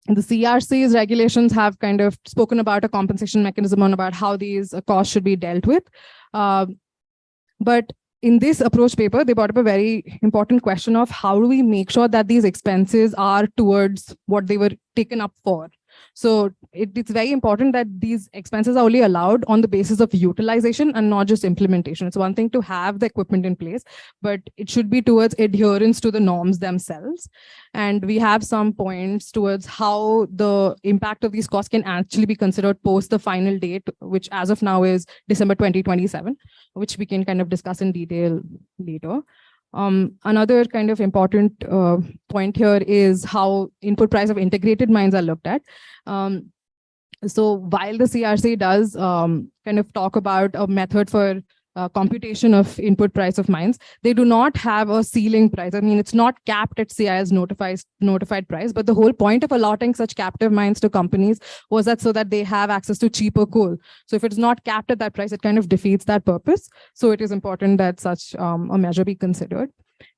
the CRC's regulations have kind of spoken about a compensation mechanism on about how these costs should be dealt with. But in this approach paper, they brought up a very important question of how do we make sure that these expenses are towards what they were taken up for. So it's very important that these expenses are only allowed on the basis of utilization and not just implementation. It's one thing to have the equipment in place, but it should be towards adherence to the norms themselves. And we have some points towards how the impact of these costs can actually be considered post the final date, which as of now is December 2027, which we can kind of discuss in detail later. Another kind of important point here is how input price of integrated mines are looked at. So while the CRC does kind of talk about a method for computation of input price of mines, they do not have a ceiling price. I mean, it's not capped at CI's notified price, but the whole point of allotting such captive mines to companies was that so that they have access to cheaper coal. So if it's not capped at that price, it kind of defeats that purpose. So it is important that such a measure be considered.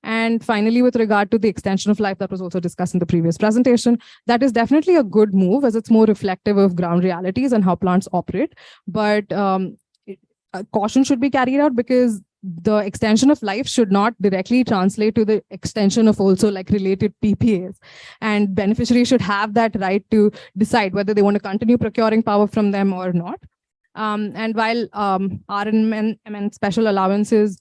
And finally, with regard to the extension of life that was also discussed in the previous presentation, that is definitely a good move as it's more reflective of ground realities and how plants operate. But caution should be carried out because the extension of life should not directly translate to the extension of also like related PPAs. And beneficiaries should have that right to decide whether they want to continue procuring power from them or not. And while RNM and special allowances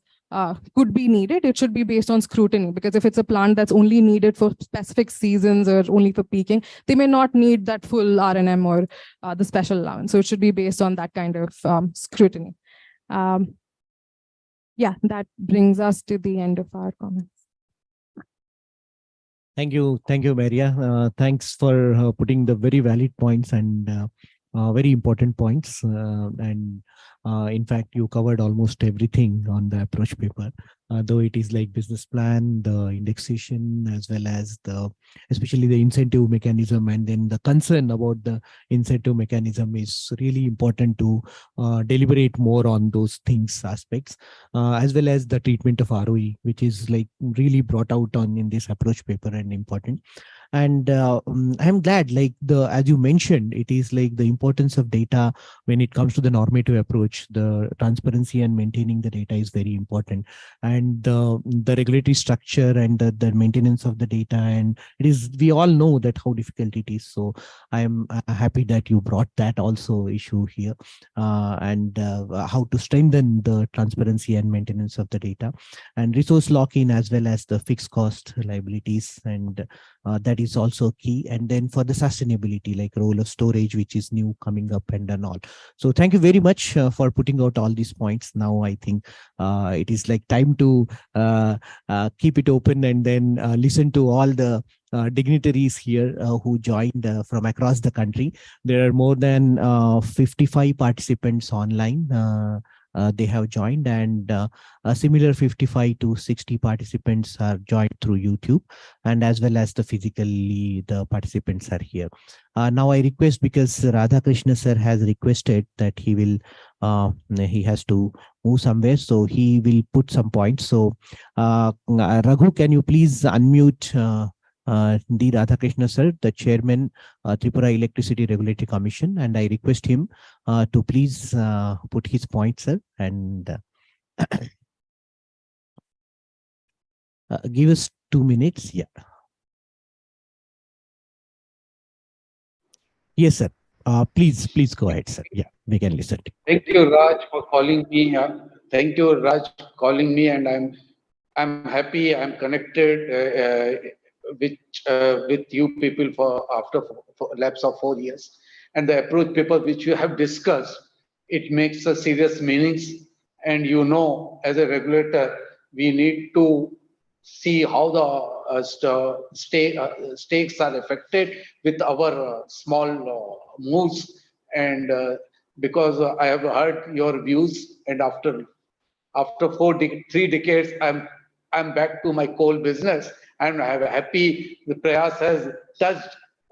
could be needed, it should be based on scrutiny, because if it's a plant that's only needed for specific seasons or only for peaking, they may not need that full RNM or the special allowance. So it should be based on that kind of scrutiny. Yeah, that brings us to the end of our comments. Thank you, Maria. Thanks for putting the very valid points and very important points. And in fact, you covered almost everything on the approach paper, though it is like business plan, the indexation, as well as especially the incentive mechanism, and then the concern about the incentive mechanism is really important to deliberate more on those things aspects, as well as the treatment of ROE, which is like really brought out on in this approach paper and important. And I'm glad, like as you mentioned, it is like the importance of data when it comes to the normative approach. The transparency and maintaining the data is very important, and the regulatory structure and the maintenance of the data. And it is, we all know that how difficult it is. So I'm happy that you brought that also issue here, and how to strengthen the transparency and maintenance of the data, and resource lock-in, as well as the fixed cost liabilities, and that is also key. And then for the sustainability, like role of storage, which is new coming up and all. So thank you very much for putting out all these points. Now I think it is like time to keep it open and then listen to all the dignitaries here who joined from across the country. There are more than 55 participants online. They have joined, and a similar 55 to 60 participants are joined through YouTube, and as well as physically the participants are here. Now I request, because Radhakrishna sir has requested that he has to move somewhere, so he will put some points. So Raghu, can you please unmute D. Radhakrishna sir, the chairman, Tripura Electricity Regulatory Commission, and I request him to please put his points, sir, and give us 2 minutes. Yeah. Yes, sir. Please go ahead, sir. Yeah, we can listen. Thank you, Raj, for calling me. Thank you, Raj, for calling me, and I'm happy. I'm connected with you people after lapse of 4 years, and the approach paper which you have discussed, it makes a serious meanings. And as a regulator, we need to see how the stakes are affected with our small moves. And because I have heard your views, and after 3 decades, I'm back to my coal business, and I'm happy the Prayas has touched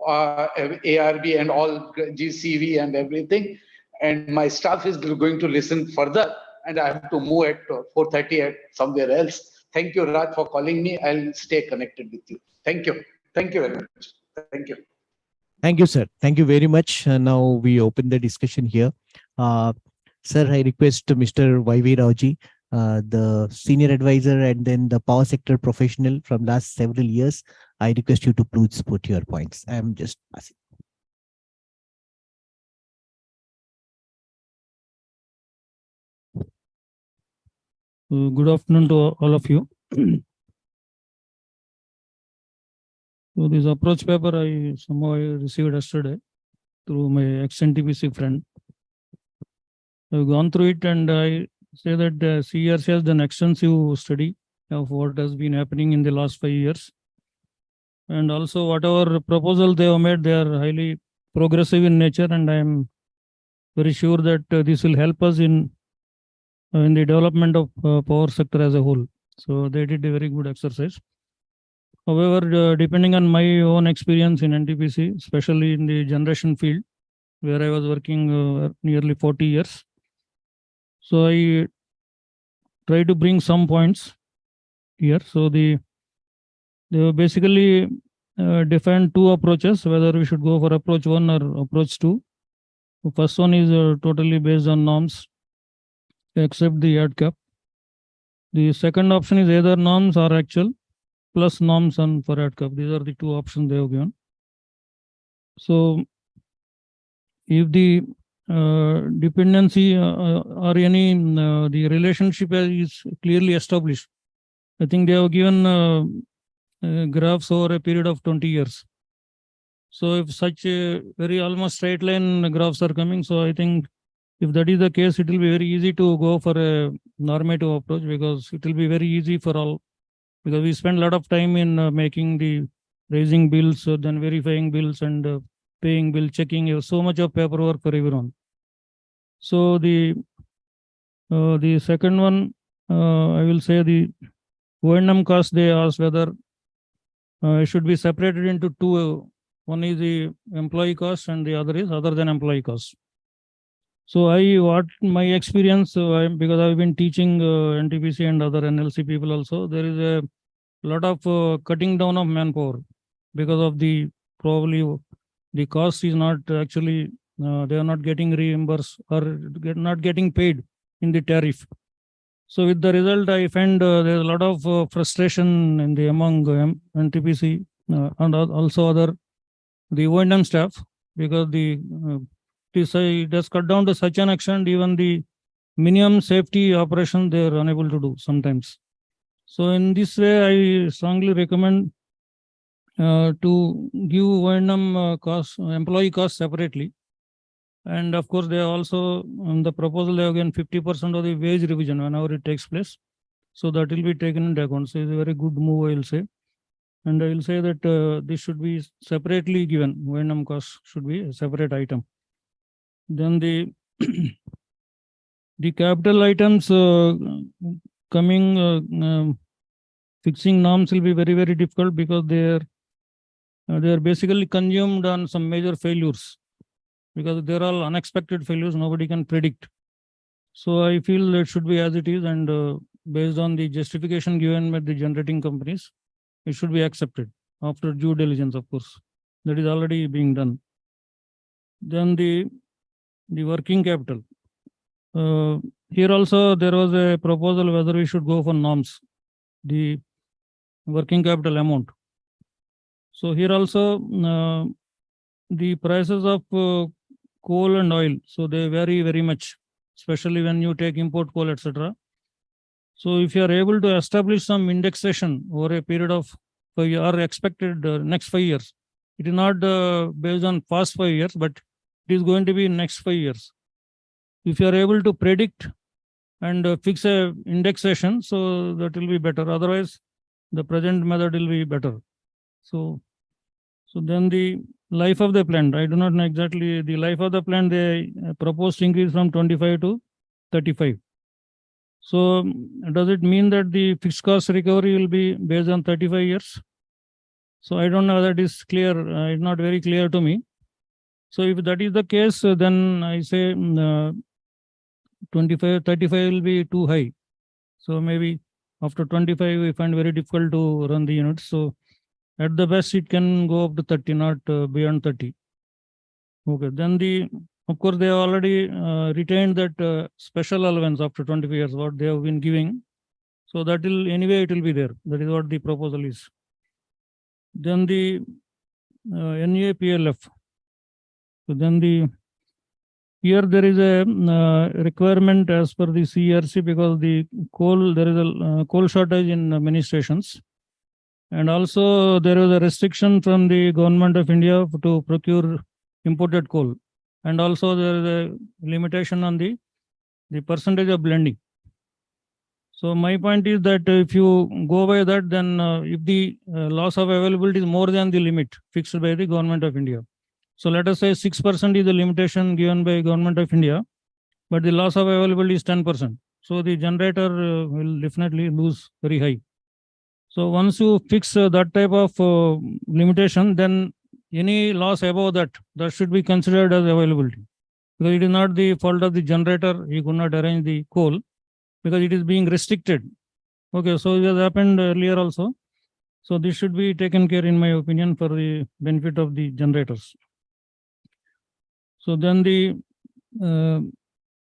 ARB and all GCV and everything, and my staff is going to listen further, and I have to move at 4:30 at somewhere else. Thank you, Raj, for calling me. I'll stay connected with you. Thank you. Thank you very much. Thank you. Thank you, sir. Thank you very much. Now we open the discussion here. Sir, I request Mr. Y.V. Raoji, the senior advisor and then the power sector professional from last several years. I request you to please put your points. I am just passing. Good afternoon to all of you. So this approach paper I somehow received yesterday through my ex-NTPC friend. I've gone through it, and I say that CERC has done extensive study of what has been happening in the last 5 years. And also whatever proposal they have made, they are highly progressive in nature, and I am very sure that this will help us in the development of power sector as a whole. So they did a very good exercise. However, depending on my own experience in NTPC, especially in the generation field, where I was working nearly 40 years, so I try to bring some points here. So they basically defined 2 approaches, whether we should go for approach 1 or approach 2. The first one is totally based on norms, except the add cap. The second option is either norms or actual plus norms and for add cap. These are the 2 options they have given. So if the dependency or any the relationship is clearly established, I think they have given graphs over a period of 20 years. So if such a very almost straight line graphs are coming, so I think if that is the case, it will be very easy to go for a normative approach, because it will be very easy for all, because we spend a lot of time in making the raising bills, then verifying bills and paying bill, checking, so much of paperwork for everyone. So the second one, I will say the O&M cost, they asked whether it should be separated into two. One is the employee cost and the other is other than employee cost. So what my experience, because I've been teaching NTPC and other NLC people also, there is a lot of cutting down of manpower because of the probably the cost is not actually, they are not getting reimbursed or not getting paid in the tariff. So with the result, I find there's a lot of frustration in the among NTPC and also other the O&M staff, because it has cut down to such an extent, even the minimum safety operation they are unable to do sometimes. So in this way, I strongly recommend to give O&M cost, employee cost separately. And of course, they are also on the proposal, they have given 50% of the wage revision whenever it takes place. So that will be taken into account. So it's a very good move, I will say. And I will say that this should be separately given. O&M cost should be a separate item. Then the the capital items coming, fixing norms will be very, very difficult because they are basically consumed on some major failures, because they're all unexpected failures, nobody can predict. So I feel it should be as it is, and based on the justification given by the generating companies, it should be accepted after due diligence, of course. That is already being done. Then the working capital. Here also there was a proposal whether we should go for norms, the working capital amount. So here also the prices of coal and oil, so they vary very much, especially when you take import coal, etc. So if you are able to establish some indexation over a period of 5 years or expected next 5 years, it is not based on past 5 years, but it is going to be next 5 years. If you are able to predict and fix a indexation, so that will be better. Otherwise, the present method will be better. So then the life of the plant, I do not know exactly the life of the plant. They proposed increase from 25 to 35. So does it mean that the fixed cost recovery will be based on 35 years? So I don't know whether it is clear. It's not very clear to me. So if that is the case, then I say 35 will be too high. So maybe after 25, we find very difficult to run the units. So at the best, it can go up to 30, not beyond 30. Okay, then of course, they have already retained that special allowance after 25 years, what they have been giving. So that will, anyway, it will be there. That is what the proposal is. Then the NAPLF. So then here there is a requirement as per the CERC, because the coal, there is a coal shortage in many stations. And also there is a restriction from the government of India to procure imported coal. And also there is a limitation on the percentage of blending. So my point is that if you go by that, then if the loss of availability is more than the limit fixed by the government of India. So let us say 6% is the limitation given by government of India, but the loss of availability is 10%. So the generator will definitely lose very high. So once you fix that type of limitation, then any loss above that should be considered as availability. Because it is not the fault of the generator, he could not arrange the coal, because it is being restricted. Okay, so it has happened earlier also. So this should be taken care, in my opinion, for the benefit of the generators. So then the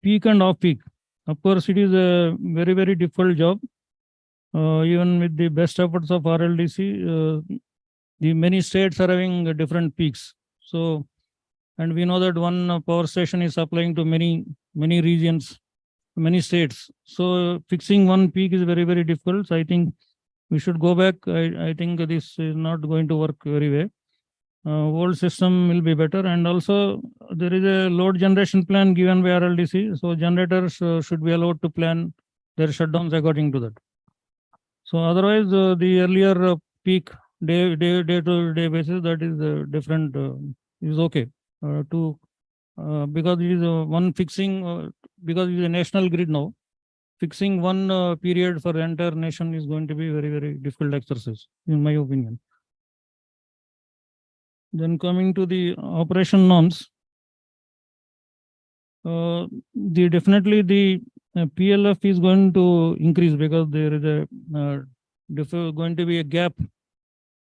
peak and off peak. Of course, it is a very, very difficult job. Even with the best efforts of RLDC, the many states are having different peaks. So, and we know that one power station is supplying to many regions, many states. So fixing one peak is very, very difficult. So I think we should go back. I think this is not going to work very well. Old system will be better. And also there is a load generation plan given by RLDC. So generators should be allowed to plan their shutdowns according to that. So otherwise the earlier peak day-to-day basis, that is different, is okay. Because it is one fixing, because it is a national grid now, fixing one period for the entire nation is going to be very, very difficult exercise, in my opinion. Then coming to the operation norms, definitely the PLF is going to increase because there is a going to be a gap.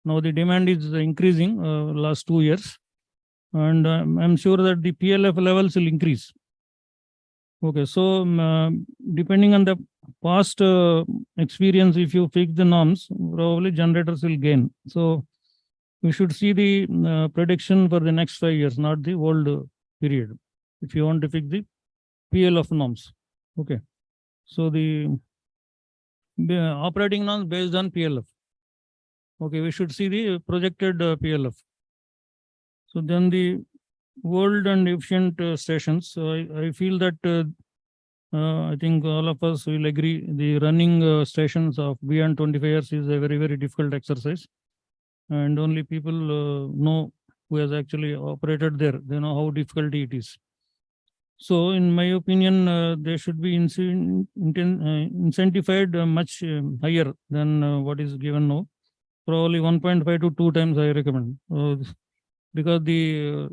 Now the demand is increasing last 2 years, and I'm sure that the PLF levels will increase. Okay, so depending on the past experience, if you fix the norms, probably generators will gain. So we should see the prediction for the next 5 years, not the old period, if you want to fix the PLF norms. Okay, so the operating norms based on PLF. Okay, we should see the projected PLF. So then the old and efficient stations. So I feel that I think all of us will agree the running stations of beyond 25 years is a very, very difficult exercise. And only people know who has actually operated there. They know how difficult it is. So in my opinion, they should be incentivized much higher than what is given now. Probably 1.5 to 2 times I recommend. Because the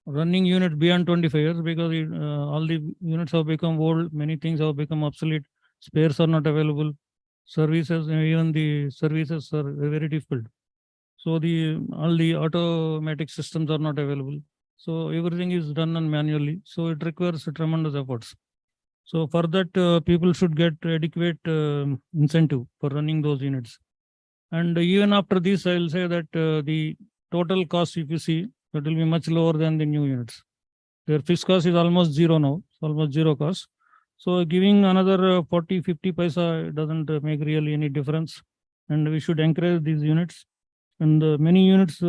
running units beyond 25 years, because all the units have become old, many things have become obsolete, spares are not available, services, even the services are very difficult. So all the automatic systems are not available. So everything is done on manually. So it requires tremendous efforts. So for that, people should get adequate incentive for running those units. And even after this, I will say that the total cost, if you see, that will be much lower than the new units. Their fixed cost is almost zero now, almost zero cost. So giving another 40, 50 paisa doesn't make really any difference. And we should encourage these units. And many units,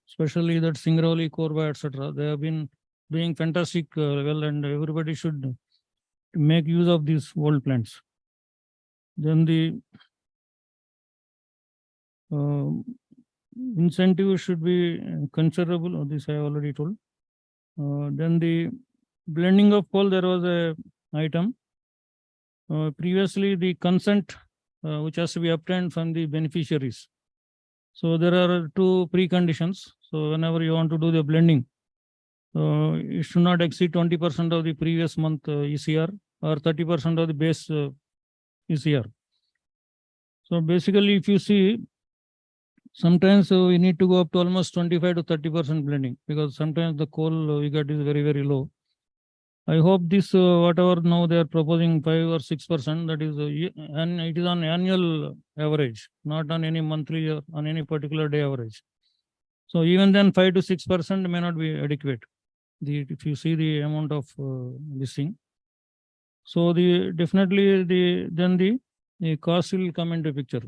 especially that Singrauli, Korba, etc., they have been doing fantastic well, and everybody should make use of these old plants. Then the incentive should be considerable. This I already told. Then the blending of coal, there was a item. Previously, the consent which has to be obtained from the beneficiaries. So there are 2 preconditions. So whenever you want to do the blending, it should not exceed 20% of the previous month ECR or 30% of the base ECR. So basically, if you see, sometimes we need to go up to almost 25 to 30% blending, because sometimes the coal we get is very, very low. I hope this, whatever now they are proposing 5 or 6%, that is, and it is on annual average, not on any monthly or on any particular day average. So even then 5 to 6% may not be adequate. If you see the amount of this thing. So definitely the cost will come into picture.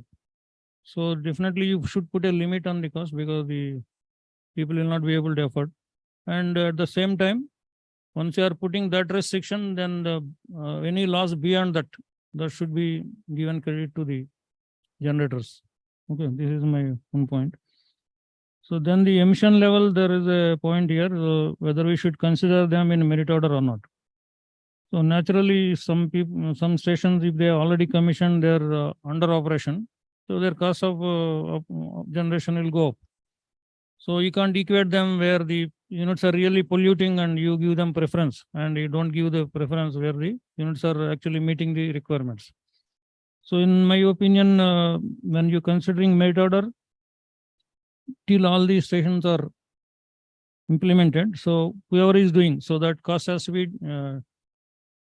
So definitely you should put a limit on the cost, because the people will not be able to afford. And at the same time, once you are putting that restriction, then any loss beyond that, that should be given credit to the generators. Okay, this is my one point. So then the emission level, there is a point here, whether we should consider them in merit order or not. So naturally, some stations, if they are already commissioned, they're under operation, so their cost of generation will go up. So you can't equate them where the units are really polluting and you give them preference, and you don't give the preference where the units are actually meeting the requirements. So in my opinion, when you're considering merit order, till all these stations are implemented, so whoever is doing, so that cost has to be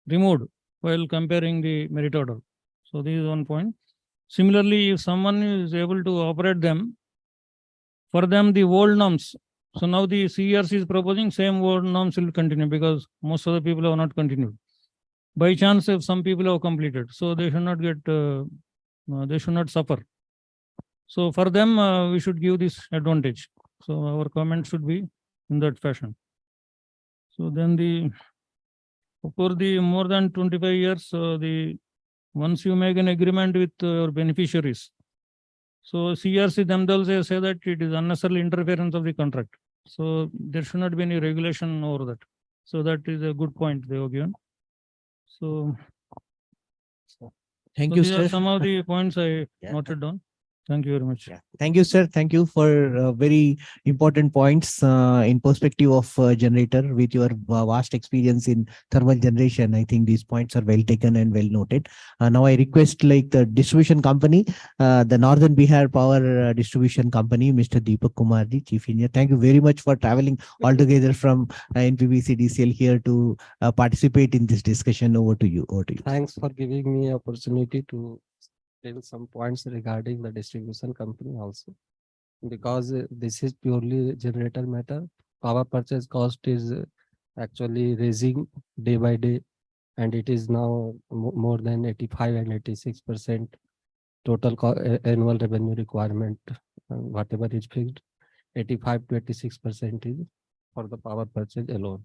removed while comparing the merit order. So this is one point. Similarly, if someone is able to operate them, for them the old norms, so now the CERC is proposing same old norms will continue, because most of the people have not continued. By chance, if some people have completed, so they should not get, they should not suffer. So for them, we should give this advantage. So our comment should be in that fashion. So then for the more than 25 years, once you make an agreement with your beneficiaries, So CRC themselves say that it is unnecessary interference of the contract. So there should not be any regulation over that. So that is a good point they have given. So Thank so you, these are sir. some of the points I Yeah. noted down. Thank you very much. Yeah. Thank you, sir. Thank you for very important points in perspective of generator with your vast experience in thermal generation. I think these points are well taken and well noted. Now I request like the distribution company, the Northern Bihar Power Distribution Company, Mr. Deepak Kumarji, Chief Engineer. Thank you very much for traveling all together from NPBC DCL here to participate in this discussion. Over to you. Over to you. Thanks for giving me opportunity to tell some points regarding the distribution company also. Because this is purely generator matter. Power purchase cost is actually raising day by day, and it is now more than 85 and 86% total annual revenue requirement. Whatever is fixed, 85 to 86% is for the power purchase alone.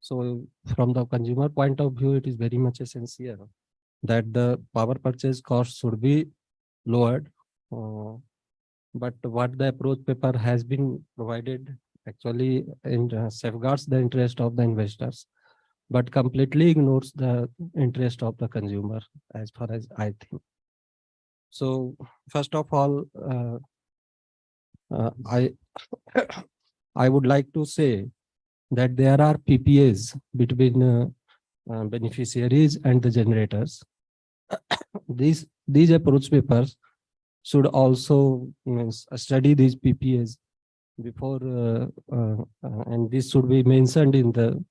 So from the consumer point of view, it is very much essential that the power purchase cost should be lowered. But what the approach paper has been provided actually safeguards the interest of the investors, but completely ignores the interest of the consumer, as far as I think. So first of all, I would like to say that there are PPAs between beneficiaries and the generators. These approach papers should also study these PPAs before, and this should be mentioned in the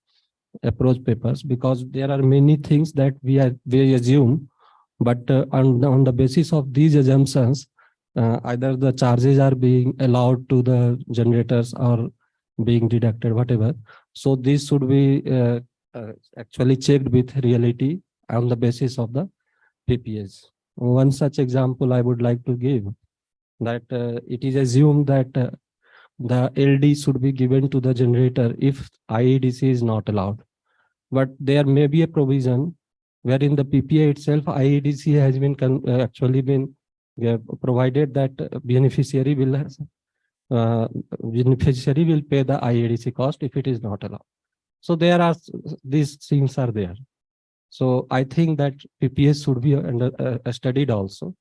approach papers, because there are many things that we assume, but on the basis of these assumptions, either the charges are being allowed to the generators or being deducted, whatever. So this should be actually checked with reality on the basis of the PPAs. One such example I would like to give, that it is assumed that the LD should be given to the generator if IEDC is not allowed. But there may be a provision wherein the PPA itself, IEDC has been actually been provided that beneficiary will pay the IEDC cost if it is not allowed. So there are these things are there. So I think that PPAs should be studied also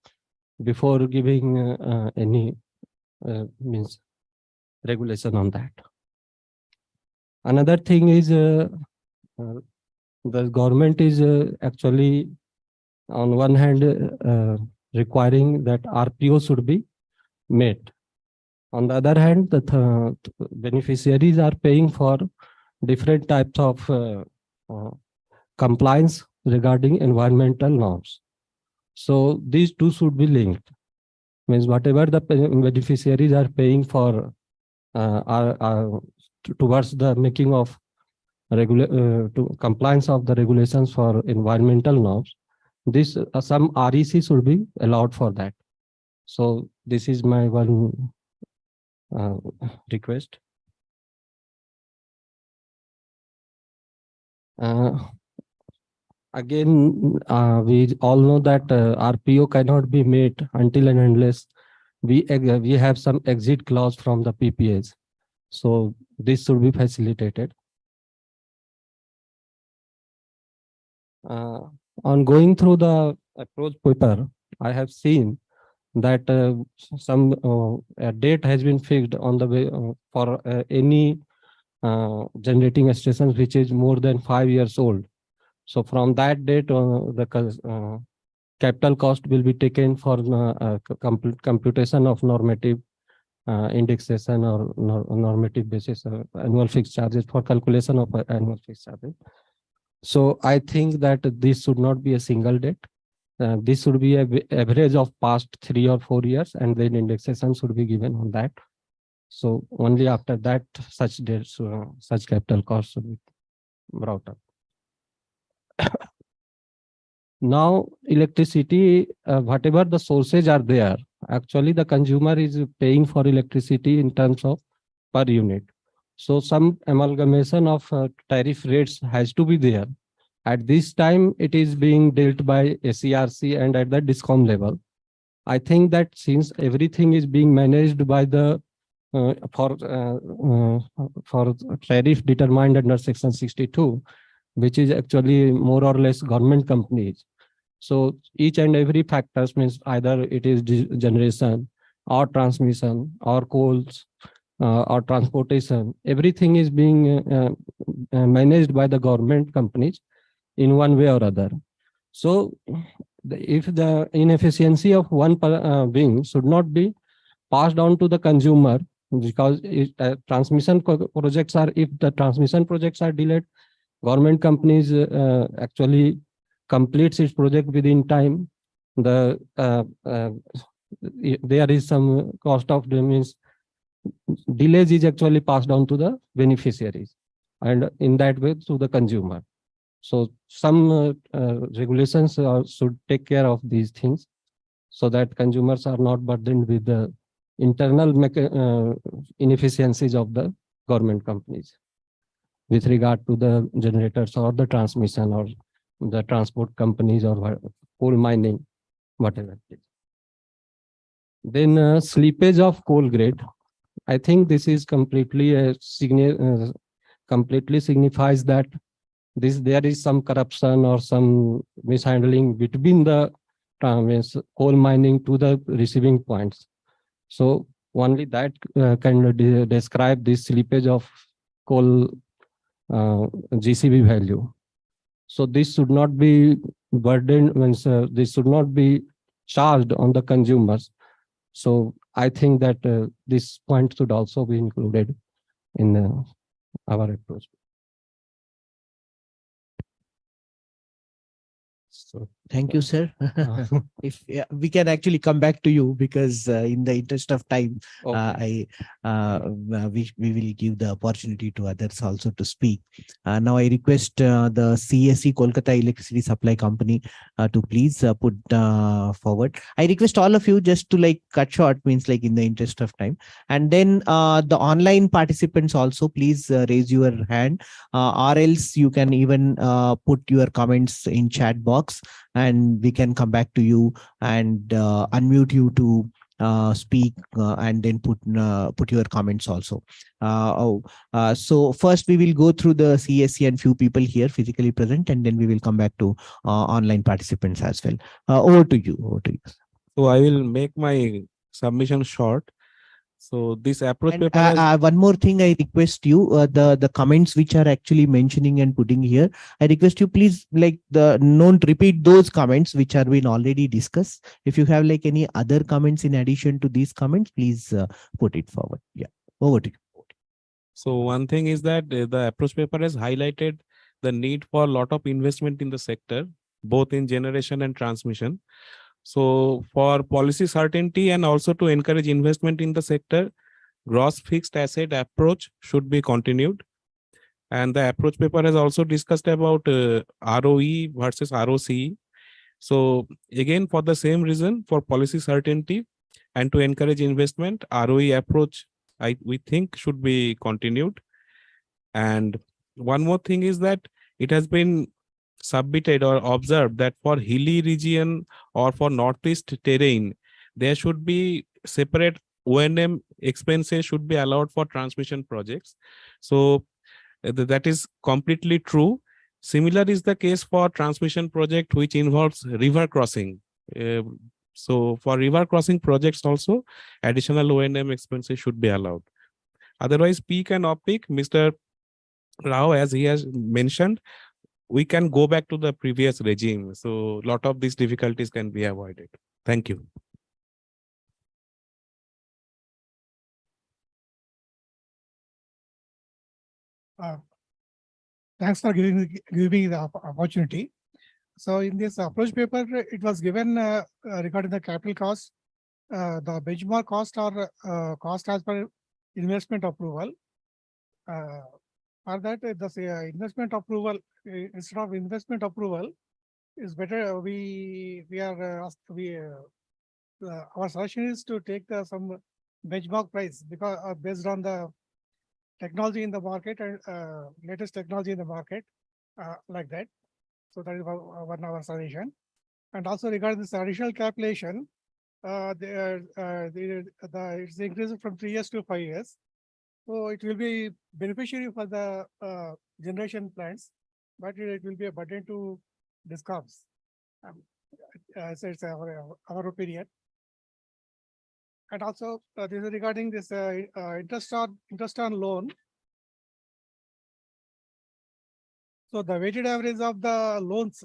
before giving any means regulation on that. Another thing is the government is actually on one hand requiring that RPO should be met. On the other hand, the beneficiaries are paying for different types of compliance regarding environmental norms. So these two should be linked. Means whatever the beneficiaries are paying for towards the making of to compliance of the regulations for environmental norms, this some REC should be allowed for that. So this is my one request. Again, we all know that RPO cannot be made until and unless we have some exit clause from the PPAs. So this should be facilitated. On going through the approach paper, I have seen that some date has been fixed on the way for any generating stations which is more than 5 years old. So from that date, the capital cost will be taken for computation of normative indexation or normative basis annual fixed charges for calculation of annual fixed charges. So I think that this should not be a single date. This should be an average of past 3 or 4 years, and then indexation should be given on that. So only after that, such dates, such capital costs should be brought up. Now, electricity, whatever the sources are there, actually the consumer is paying for electricity in terms of per unit. So some amalgamation of tariff rates has to be there. At this time, it is being dealt by SERC and at the DISCOM level. I think that since everything is being managed by the for tariff determined under section 62, which is actually more or less government companies. So each and every factors means either it is generation or transmission or coals or transportation, everything is being managed by the government companies in one way or other. So if the inefficiency of one wing should not be passed on to the consumer, because transmission projects are, if the transmission projects are delayed, government companies actually completes its project within time. There is some cost of means delays is actually passed on to the beneficiaries, and in that way to the consumer. So some regulations should take care of these things so that consumers are not burdened with the internal inefficiencies of the government companies with regard to the generators or the transmission or the transport companies or coal mining, whatever it is. Then slippage of coal grade. I think this is completely completely signifies that there is some corruption or some mishandling between the coal mining to the receiving points. So only that can describe this slippage of coal GCB value. So this should not be burdened, this should not be charged on the consumers. So I think that this point should also be included in our approach. So Thank you, sir. If we can actually come back to you, because in the interest of time, okay. we will give the opportunity to others also to speak. Now I request the CSE Kolkata Electricity Supply Company to please put forward. I request all of you just to like cut short, means like in the interest of time. And then the online participants also please raise your hand, or else you can even put your comments in chat box, and we can come back to you and unmute you to speak and then put your comments also. So first we will go through the CSC and few people here physically present, and then we will come back to online participants as well. Over to you. Over to you. So I will make my submission short. So this approach And paper has, one more thing, I request you, the comments which are actually mentioning and putting here, I request you please like don't repeat those comments which are been already discussed. If you have like any other comments in addition to these comments, please put it forward. Yeah, over to you. so one thing is that the approach paper has highlighted the need for a lot of investment in the sector, both in generation and transmission. So for policy certainty and also to encourage investment in the sector, gross fixed asset approach should be continued. And the approach paper has also discussed about ROE versus ROCE. So again, for the same reason, for policy certainty and to encourage investment, ROE approach, we think should be continued. And one more thing is that it has been submitted or observed that for hilly region or for northeast terrain, there should be separate O&M expenses should be allowed for transmission projects. So that is completely true. Similar is the case for transmission project which involves river crossing. So for river crossing projects also, additional O&M expenses should be allowed. Otherwise, peak and off-peak, Mr. Rao, as he has mentioned, we can go back to the previous regime. So a lot of these difficulties can be avoided. Thank you. Thanks for giving me the opportunity. So in this approach paper, it was given regarding the capital cost, the benchmark cost or cost as per investment approval. For that, the investment approval, instead of investment approval, is better. Our suggestion is to take some benchmark price, because based on the technology in the market and latest technology in the market, like that. So that is one our suggestion. And also regarding this additional calculation, it's increased from 3 years to 5 years. So it will be beneficiary for the generation plants, but it will be a burden to discoms. So it's our opinion. And also this is regarding this interest on loan. So the weighted average of the loans,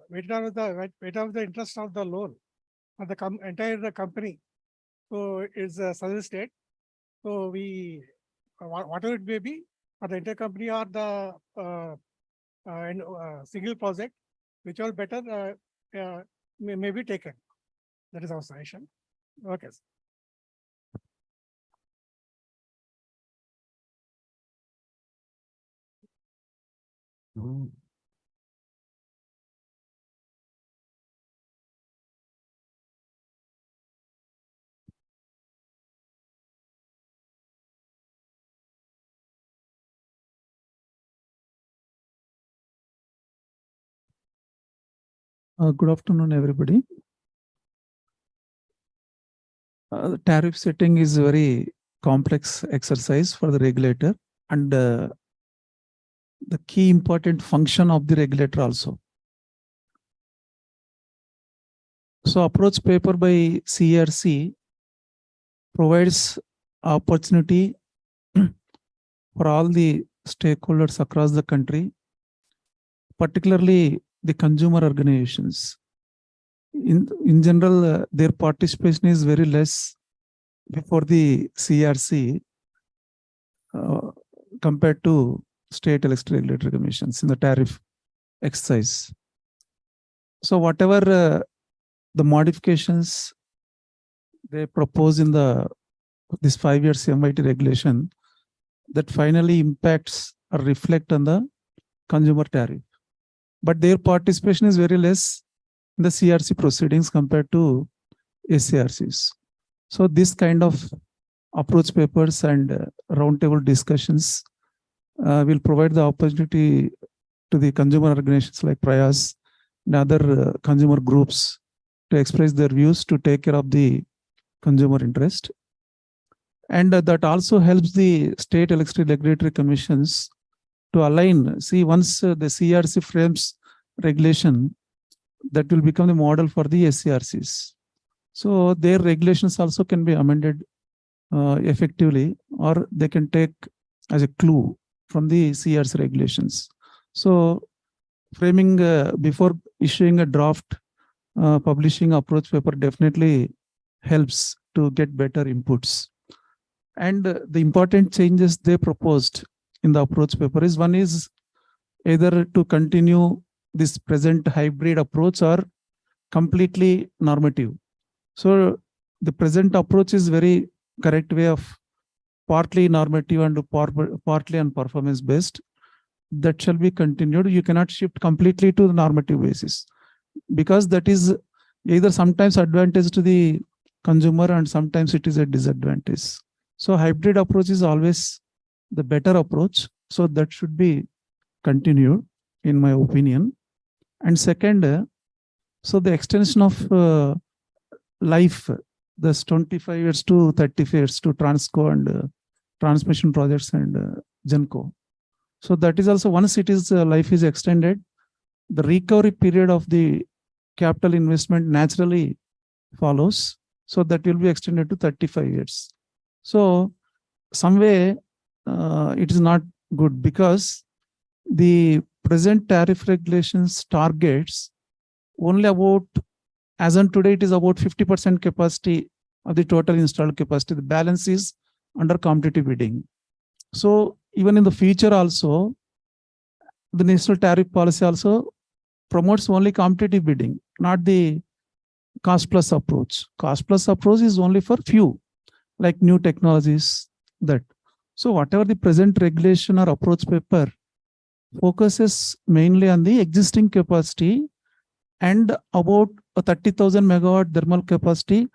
weighted average of the interest of the loan for the entire company. So is suggested. So we whatever it may be for the entire company or the single project, which are better may be taken. That is our suggestion. Okay. Good afternoon, everybody. Tariff setting is a very complex exercise for the regulator and the key important function of the regulator also. So approach paper by CERC provides opportunity for all the stakeholders across the country, particularly the consumer organizations. In general, their participation is very less before the CERC compared to state electricity regulatory commissions in the tariff exercise. So whatever the modifications they propose in this 5-year CMIT regulation, that finally impacts or reflect on the consumer tariff. But their participation is very less in the CERC proceedings compared to SCRCs. So this kind of approach papers and roundtable discussions will provide the opportunity to the consumer organizations like Prayas and other consumer groups to express their views to take care of the consumer interest. And that also helps the state electricity regulatory commissions to align. See, once the CERC frames regulation, that will become the model for the SCRCs. So their regulations also can be amended effectively, or they can take as a clue from the CERC regulations. So framing before issuing a draft, publishing approach paper definitely helps to get better inputs. And the important changes they proposed in the approach paper is, one is either to continue this present hybrid approach or completely normative. So the present approach is very correct way of partly normative and partly on performance based. That shall be continued. You cannot shift completely to the normative basis, because that is either sometimes advantage to the consumer and sometimes it is a disadvantage. So hybrid approach is always the better approach. So that should be continued, in my opinion. And second, so the extension of life, this 25 years to 35 years to Transco and transmission projects and Genco. So that is also, once it is life is extended, the recovery period of the capital investment naturally follows. So that will be extended to 35 years. So some way it is not good, because the present tariff regulations targets only about, as on today, it is about 50% capacity of the total installed capacity. The balance is under competitive bidding. So even in the future also, the national tariff policy also promotes only competitive bidding, not the cost plus approach. Cost plus approach is only for few, like new technologies, that. So whatever the present regulation or approach paper focuses mainly on the existing capacity and about a 30,000 megawatt thermal capacity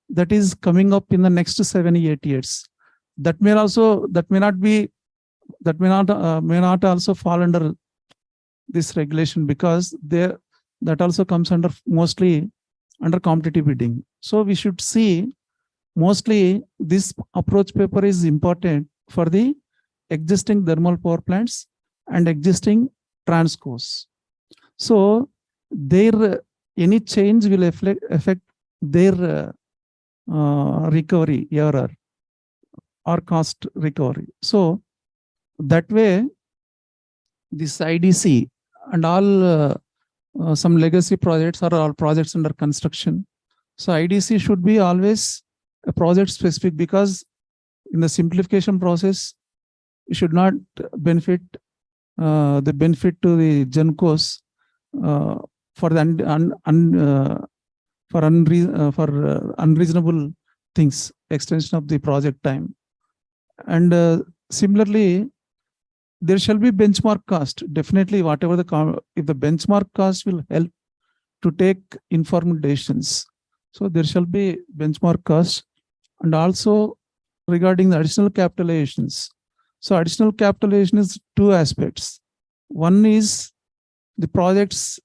that is coming up in the next 7-8 years. That may not also fall under this regulation, because that also comes under mostly under competitive bidding. So we should see mostly this approach paper is important for the existing thermal power plants and existing transcos. So their any change will affect their recovery error or cost recovery. So that way, this IDC and all some legacy projects are all projects under construction. So IDC should be always a project specific, because in the simplification process, it should not benefit the benefit to the GENCOs for the unreasonable things, extension of the project time. And similarly, there shall be benchmark cost. Definitely, whatever if the benchmark cost will help to take informed decisions. So there shall be benchmark cost. And also regarding the additional capitalizations. So additional capitalization is two aspects. One is the projects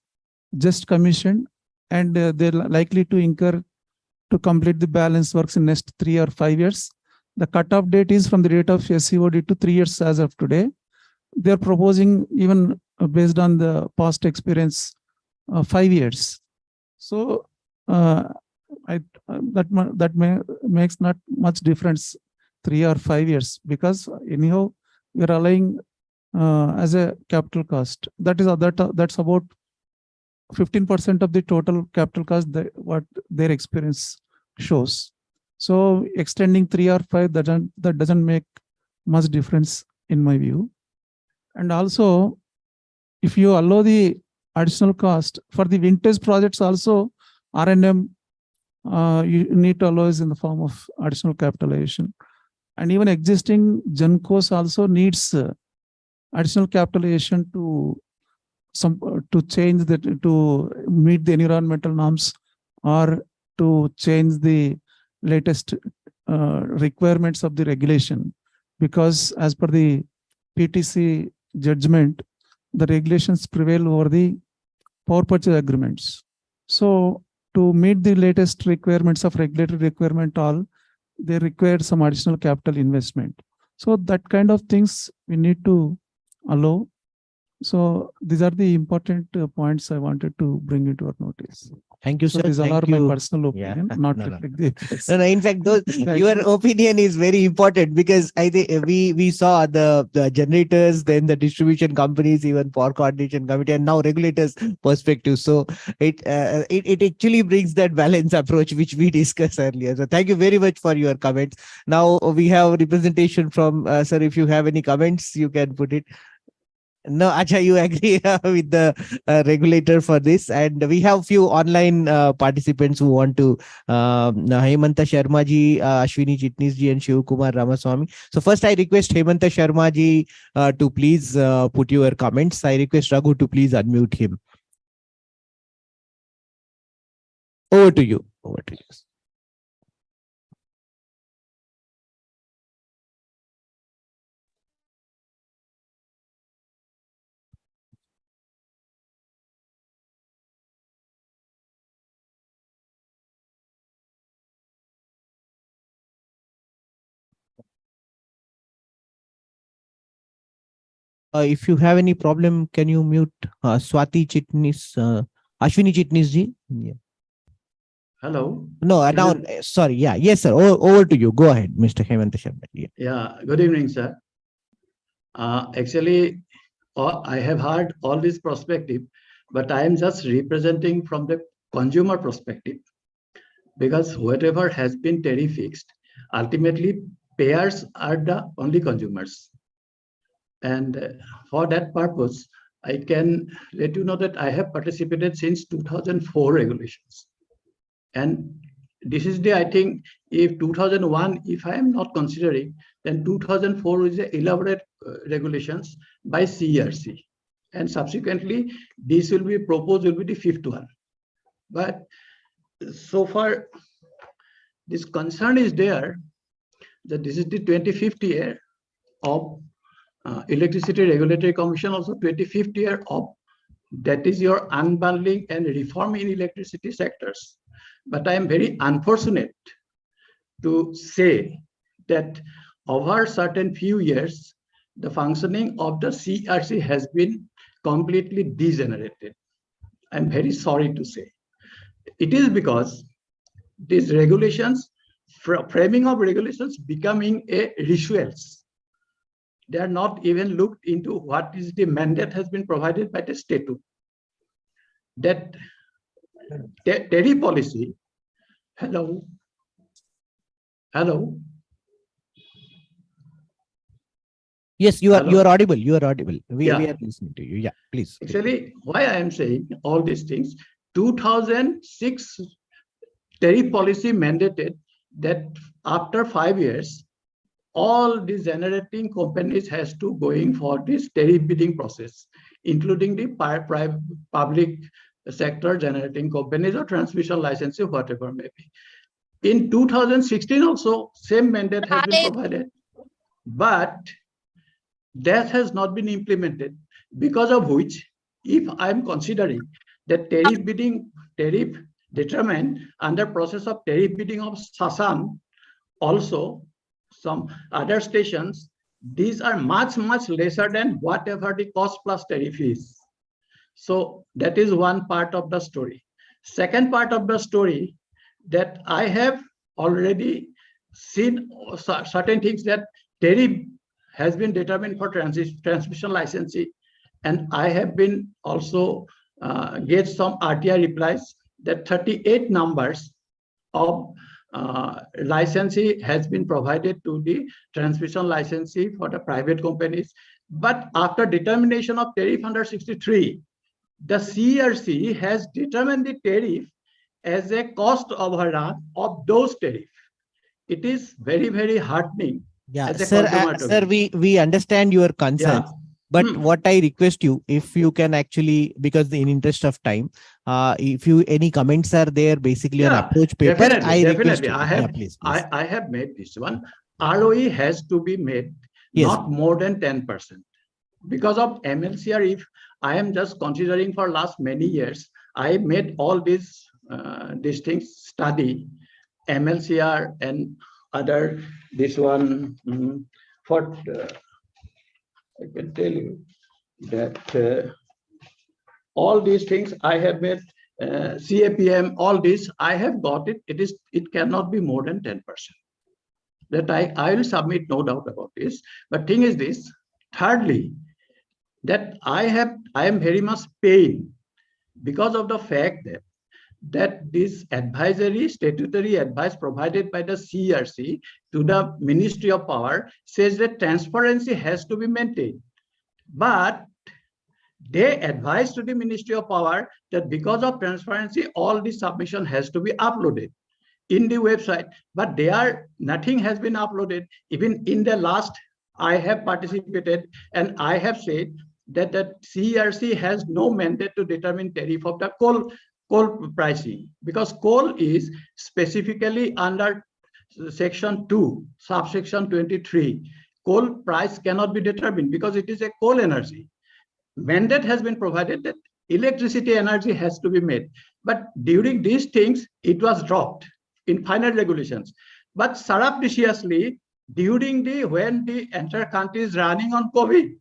just commissioned and they're likely to incur to complete the balance works in next 3 or 5 years. The cutoff date is from the date of SCOD to 3 years as of today. They're proposing even based on the past experience 5 years. So that makes not much difference 3 or 5 years, because anyhow we are allowing as a capital cost. That's about 15% of the total capital cost what their experience shows. So extending 3 or 5 that doesn't make much difference in my view. And also, if you allow the additional cost for the vintage projects, also R&M you need to allow is in the form of additional capitalization. And even existing GENCOs also needs additional capitalization to change that, to meet the environmental norms or to change the latest requirements of the regulation. Because as per the PTC judgment, the regulations prevail over the power purchase agreements. So to meet the latest requirements of regulatory requirement, they require some additional capital investment. So that kind of things we need to allow. So these are the important points I wanted to bring into our notice. Thank you, So sir. these are Thank my you. personal opinion, not No. reflect the case. No, in fact, your opinion is very important, because I think we saw the generators, then the distribution companies, even power coordination committee, and now regulators' perspective. So it actually brings that balanced approach which we discussed earlier. So thank you very much for your comments. Now we have representation from sir. If you have any comments, you can put it. No, Acha, you agree with the regulator for this, and we have few online participants who want to Hemanta Sharma ji, Ashwini Chitnis ji, and Shiv Kumar Ramaswamy. So first, I request Hemanta Sharma ji to please put your comments. I request Raghu to please unmute him. Over to you. Over to you. If you have any problem, can you mute Swati Chitnis, Ashwini Chitnis ji? Yeah. Hello. No, now, sorry. Yeah. Yes, sir. Over to you. Go ahead, Mr. Hemanta Sharma. Yeah. Yeah. Good evening, sir. Actually, I have heard all this perspective, but I am just representing from the consumer perspective, because whatever has been tariff fixed, ultimately payers are the only consumers. And for that purpose, I can let you know that I have participated since 2004 regulations. And this is the, I think, if 2001, if I am not considering, then 2004 is the elaborate regulations by CERC. And subsequently, this will be proposed, will be the 5th one. But so far, this concern is there that this is the 25th year of Electricity Regulatory Commission, also 25th year of, that is your unbundling and reform in electricity sectors. but I am very unfortunate to say that over certain few years, the functioning of the CERC has been completely degenerated. I'm very sorry to say. It is because these regulations, framing of regulations becoming a rituals. They are not even looked into what is the mandate has been provided by the statute. That tariff policy, hello, Yes, you are Hello? audible. You are audible. We Yeah. are listening to you. Yeah, please. Actually, why I am saying all these things, 2006 tariff policy mandated that after 5 years, all the generating companies has to going for this tariff bidding process, including the private public sector generating companies or transmission licensing, whatever may be. In 2016 also, same mandate has been provided, but that has not been implemented, because of which, if I'm considering that tariff determined under process of tariff bidding of Sasan, also some other stations, these are much lesser than whatever the cost plus tariff is. So that is one part of the story. Second part of the story, that I have already seen certain things, that tariff has been determined for transmission licensing, and I have been also get some RTI replies that 38 numbers of licensee has been provided to the transmission licensee for the private companies. But after determination of tariff under 63, the CERC has determined the tariff as a cost overrun of those tariff. It is very heartening. Yeah, as a sir, consumer to sir, me. we understand your concerns. Yeah. But what I request you, if you can actually, because in interest of time, if you any comments are there basically on approach paper, I request you. I Yeah, have, please. I have made this one. ROE has to be made Yes. not more than 10%. Because of MLCR, if I am just considering for last many years, I made all these things study MLCR and other this one for I can tell you that all these things I have made CAPM, all this I have got it. It cannot be more than 10%. That I will submit, no doubt about this. But thing is this. Thirdly, that I am very much pained because of the fact that this advisory statutory advice provided by the CERC to the Ministry of Power says that transparency has to be maintained. But they advise to the Ministry of Power that because of transparency, all the submission has to be uploaded in the website, but nothing has been uploaded. Even in the last, I have participated and I have said that the CERC has no mandate to determine tariff of the coal pricing, because coal is specifically under section 2, subsection 23. Coal price cannot be determined because it is a coal energy. Mandate has been provided that electricity energy has to be made. But during these things, it was dropped in final regulations. But surreptitiously, when the entire country is running on COVID,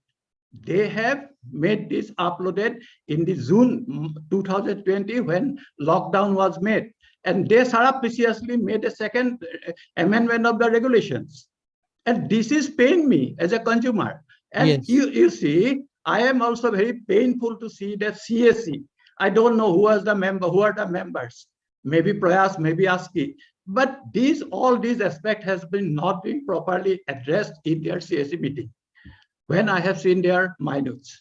they have made this uploaded in the June 2020 when lockdown was made. And they surreptitiously made a second amendment of the regulations. And this is paying me as a consumer. And Yes. you see, I am also very painful to see that CSC, I don't know who are the members, maybe Prayas, maybe ASCII, but all these aspects has been not been properly addressed in their CSC meeting when I have seen their minutes.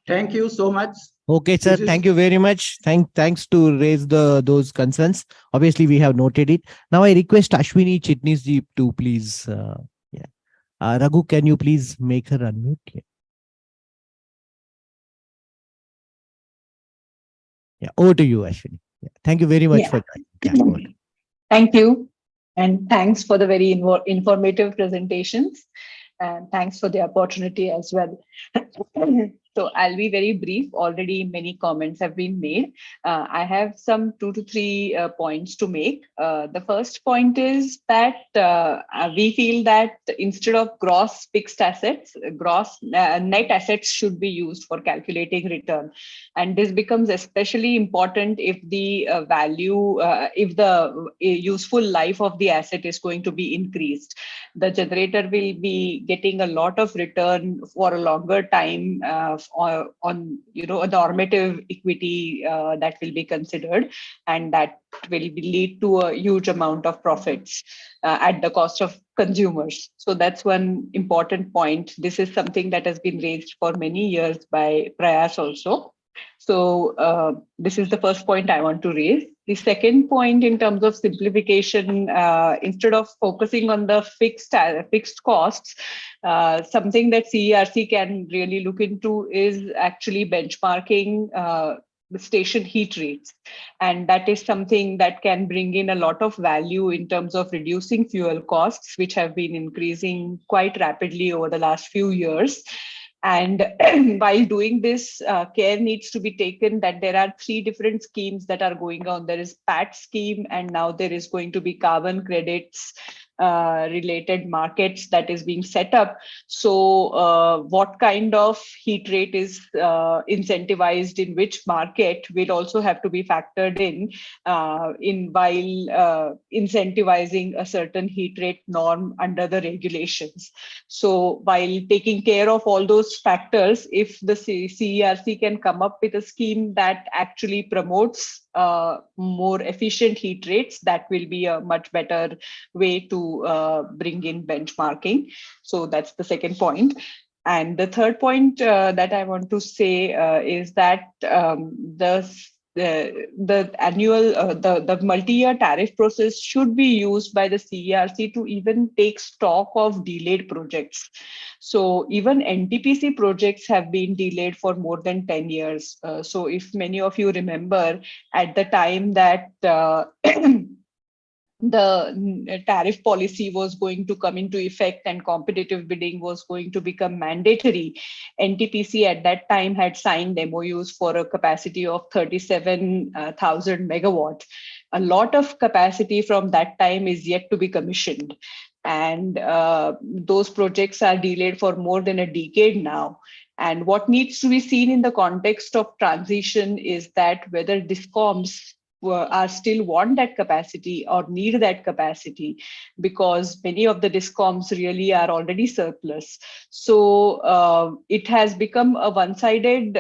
Thank you so much. Okay, sir. Thank you very much. Thanks to raise those concerns. Obviously, we have noted it. Now, I request Ashwini Chitnis ji to please. Raghu, can you please make her unmute? Yeah, over to you, Ashwini. Yeah. Thank you very much for joining. Yeah, thank you. And thanks for the very informative presentations. And thanks for the opportunity as well. So I'll be very brief. Already many comments have been made. I have some 2 to 3 points to make. The first point is that we feel that instead of gross fixed assets, gross net assets should be used for calculating return. And this becomes especially important if the value, if the useful life of the asset is going to be increased. The generator will be getting a lot of return for a longer time on a normative equity that will be considered, and that will lead to a huge amount of profits at the cost of consumers. So that's one important point. This is something that has been raised for many years by Prayas also. So this is the first point I want to raise. The second point, in terms of simplification, instead of focusing on the fixed costs, something that CERC can really look into is actually benchmarking the station heat rates. And that is something that can bring in a lot of value in terms of reducing fuel costs, which have been increasing quite rapidly over the last few years. And while doing this, care needs to be taken that there are 3 different schemes that are going on. There is PAT scheme, and now there is going to be carbon credits related markets that is being set up. So what kind of heat rate is incentivized in which market will also have to be factored in while incentivizing a certain heat rate norm under the regulations. So while taking care of all those factors, if the CERC can come up with a scheme that actually promotes more efficient heat rates, that will be a much better way to bring in benchmarking. So that's the second point. And the third point that I want to say is that the annual, the multi-year tariff process should be used by the CERC to even take stock of delayed projects. So even NTPC projects have been delayed for more than 10 years. So if many of you remember, at the time that the tariff policy was going to come into effect and competitive bidding was going to become mandatory, NTPC at that time had signed MOUs for a capacity of 37,000 megawatts. A lot of capacity from that time is yet to be commissioned. And those projects are delayed for more than a decade now. And what needs to be seen in the context of transition is that whether DISCOMs are still want that capacity or need that capacity, because many of the DISCOMs really are already surplus. So it has become a one-sided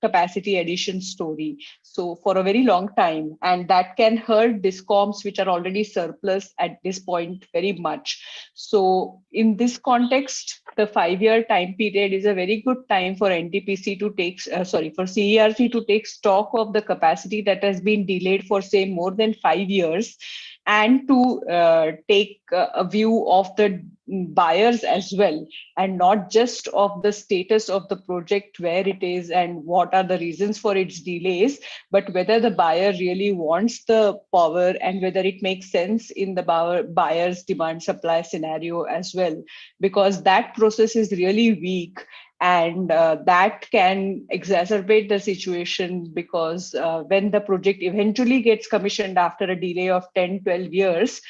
capacity addition story. So for a very long time, and that can hurt DISCOMs which are already surplus at this point very much. So in this context, the 5-year time period is a very good time for NTPC to take, for CERC to take stock of the capacity that has been delayed for say more than 5 years, and to take a view of the buyers as well, and not just of the status of the project, where it is and what are the reasons for its delays, but whether the buyer really wants the power and whether it makes sense in the buyer's demand supply scenario as well, because that process is really weak. And that can exacerbate the situation, because when the project eventually gets commissioned after a delay of 10-12 years,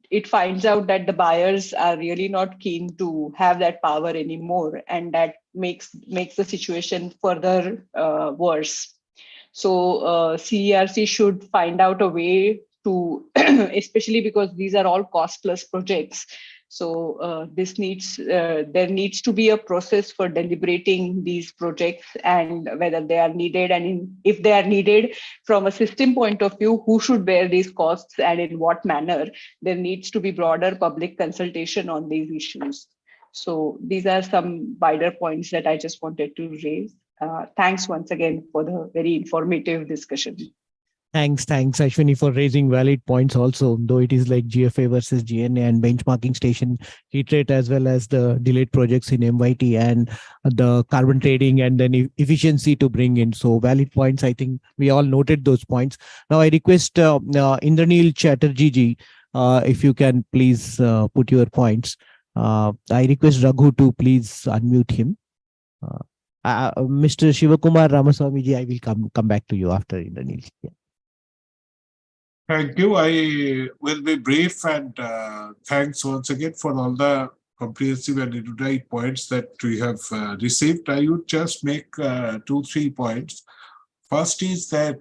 it finds out that the buyers are really not keen to have that power anymore, and that makes the situation further worse. So CERC should find out a way to, especially because these are all cost plus projects. So there needs to be a process for deliberating these projects and whether they are needed, and if they are needed from a system point of view, who should bear these costs and in what manner. There needs to be broader public consultation on these issues. So these are some wider points that I just wanted to raise. Thanks once again for the very informative discussion. Thanks, Ashwini, for raising valid points also, though it is like GFA versus GNA and benchmarking station heat rate, as well as the delayed projects in MYT and the carbon trading and then efficiency to bring in. So valid points, I think we all noted those points. Now I request Indranil Chatterjee ji, if you can please put your points. I request Raghu to please unmute him. Mr. Shivakumar Ramaswamy ji, I will come back to you after Indranil. Yeah. Thank you. I will be brief, and thanks once again for all the comprehensive and erudite points that we have received. I would just make 2-3 points. First is that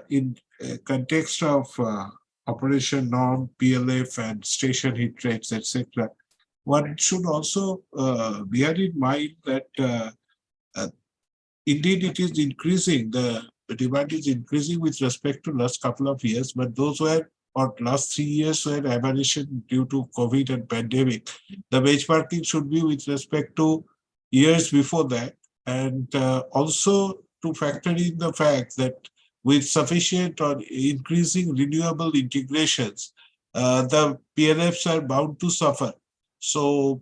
in context of operation norm, PLF, and station hit rates, etc., one should also bear in mind that indeed it is increasing. The demand is increasing with respect to last couple of years, but those were, or last 3 years, were aberration due to COVID and pandemic. The benchmarking should be with respect to years before that, and also to factor in the fact that with sufficient or increasing renewable integrations, the PLFs are bound to suffer. So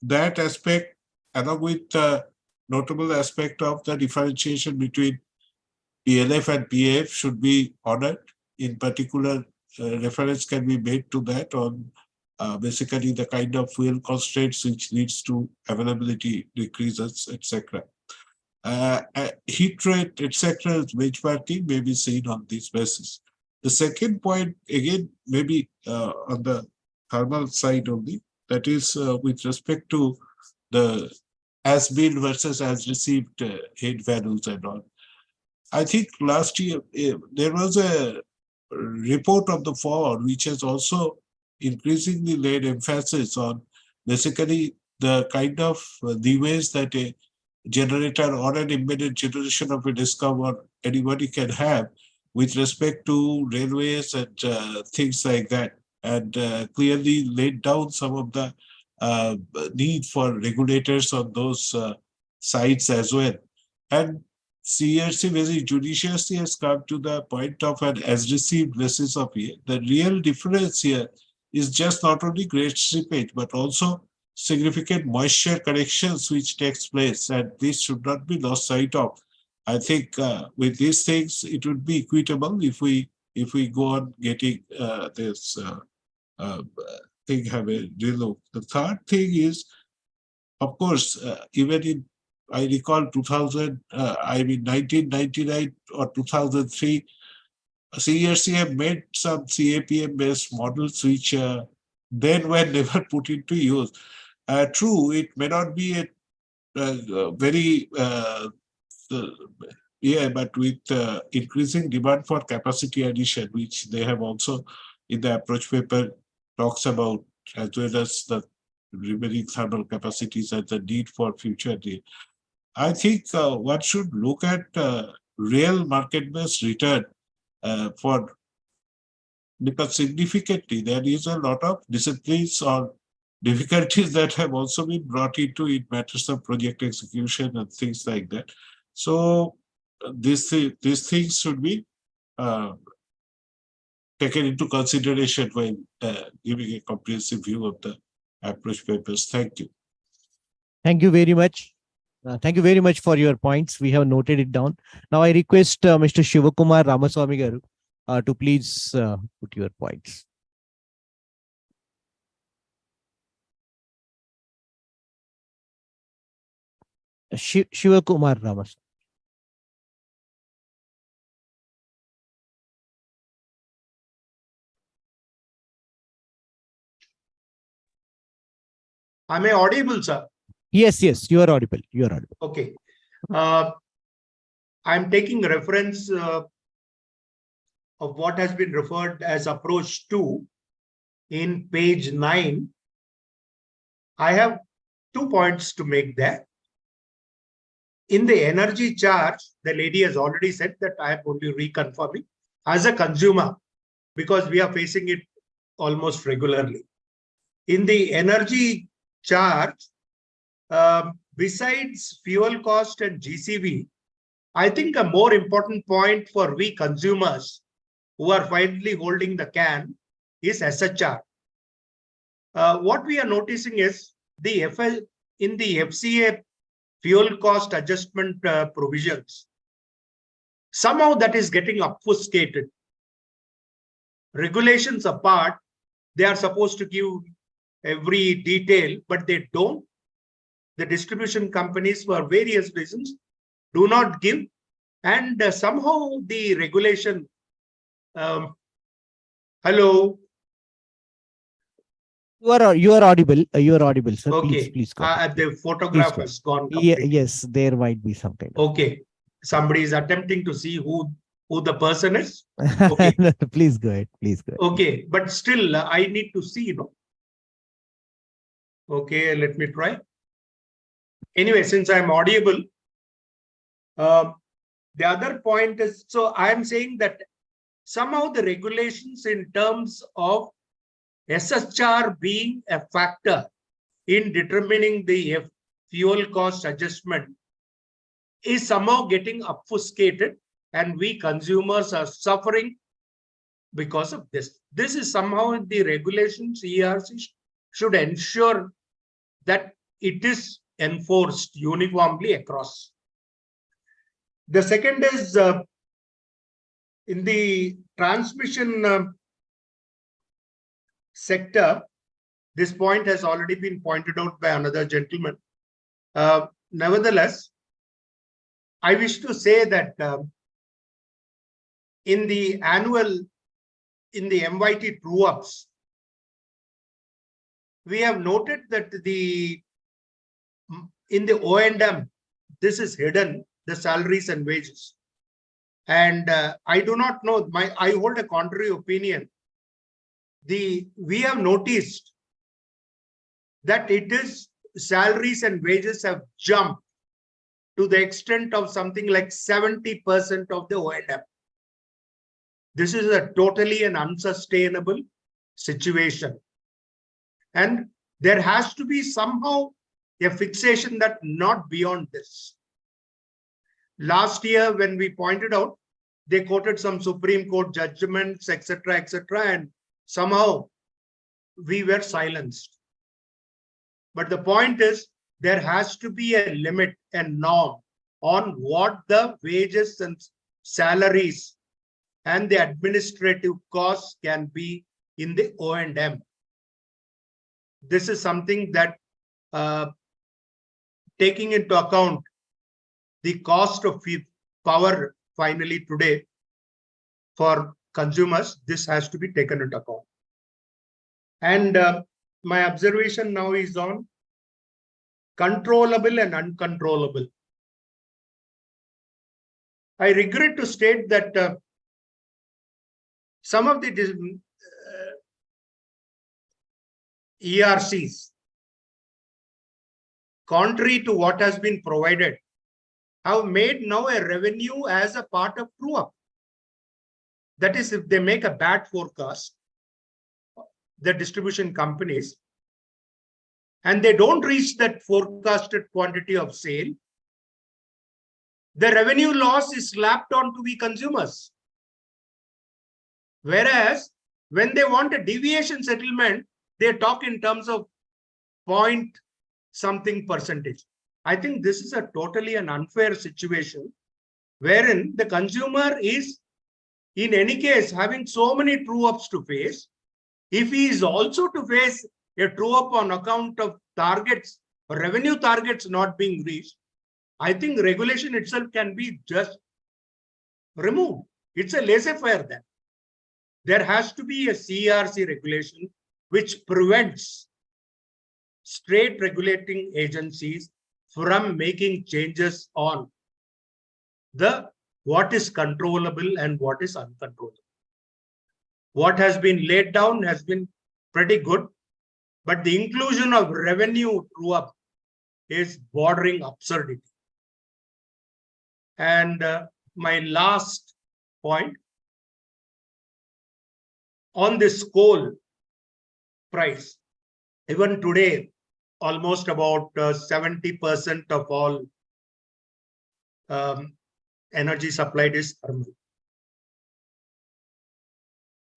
that aspect, along with the notable aspect of the differentiation between PLF and PAF, should be honored. In particular, reference can be made to that on basically the kind of fuel constraints which leads to availability decreases, etc. Heat rate, etc., benchmarking may be seen on this basis. The second point, again, maybe on the thermal side only, that is with respect to the as billed versus as received head values and all. I think last year there was a report of the FOR which has also increasingly laid emphasis on basically the kind of leeways that a generator or an embedded generation of a DISCOM or anybody can have with respect to railways and things like that, and clearly laid down some of the need for regulators on those sites as well. And CERC very judiciously has come to the point of an as received basis of here. The real difference here is just not only great slippage, but also significant moisture corrections which takes place, and this should not be lost sight of. I think with these things, it would be equitable if we go on getting this thing have a relook. The third thing is, of course, even in, I recall 1999 or 2003, CERC have made some CAPM-based models which then were never put into use. True, it may not be a very but with increasing demand for capacity addition, which they have also in the approach paper talks about, as well as the remaining thermal capacities and the need for future need. I think one should look at real market-based return because significantly there is a lot of disciplines or difficulties that have also been brought into it, matters of project execution and things like that. So these things should be taken into consideration when giving a comprehensive view of the approach papers. Thank you. Thank you very much. Thank you very much for your points. We have noted it down. Now I request Mr. Shivakumar Ramaswamy garu to please put your points. Shivakumar Ramaswamy. Am I audible, sir? Yes, yes, you are audible. You are audible. Okay. I'm taking reference of what has been referred as approach 2 in page 9. I have 2 points to make there. In the energy charge, the lady has already said that I am only reconfirming as a consumer because we are facing it almost regularly. In the energy charge, besides fuel cost and GCV, I think a more important point for we consumers who are finally holding the can is SHR. What we are noticing is in the FCA fuel cost adjustment provisions, somehow that is getting obfuscated. Regulations apart, they are supposed to give every detail, but they don't. the distribution companies, for various reasons, do not give, and somehow the regulation. Hello. You are audible. You are audible, sir. Okay. Please go ahead. The photograph has gone completely. Yes, there might be some kind of. Okay. Somebody is attempting to see who the person is. Okay. Please go ahead. Please go ahead. Okay, but still, I need to see, Okay, let me try. Anyway, since I'm audible, the other point is, so I'm saying that somehow the regulations in terms of SHR being a factor in determining the fuel cost adjustment is somehow getting obfuscated, and we consumers are suffering because of this. This is somehow the regulations ERC should ensure that it is enforced uniformly across. The second is in the transmission sector, this point has already been pointed out by another gentleman. Nevertheless, I wish to say that in the MYT true-ups, we have noted that in the O&M, this is hidden, the salaries and wages. And I do not know, I hold a contrary opinion. We have noticed that it is salaries and wages have jumped to the extent of something like 70% of the O&M. This is a totally an unsustainable situation. And there has to be somehow a fixation that not beyond this. Last year, when we pointed out, they quoted some Supreme Court judgments, etc., and somehow we were silenced. But the point is, there has to be a limit and norm on what the wages and salaries and the administrative costs can be in the O&M. This is something that taking into account the cost of power finally today for consumers, this has to be taken into account. And my observation now is on controllable and uncontrollable. I regret to state that some of the ERCs, contrary to what has been provided, have made now a revenue as a part of true-up. That is, if they make a bad forecast, the distribution companies, and they don't reach that forecasted quantity of sale, the revenue loss is slapped on to the consumers. Whereas when they want a deviation settlement, they talk in terms of point something percentage. I think this is a totally an unfair situation wherein the consumer is in any case having so many true-ups to face. If he is also to face a true-up on account of targets, revenue targets not being reached, I think regulation itself can be just removed. It's a laissez-faire then. There has to be a CERC regulation which prevents state regulating agencies from making changes on what is controllable and what is uncontrollable. What has been laid down has been pretty good, but the inclusion of revenue true-up is bordering absurdity. And my last point on this coal price, even today, almost about 70% of all energy supplied is thermal.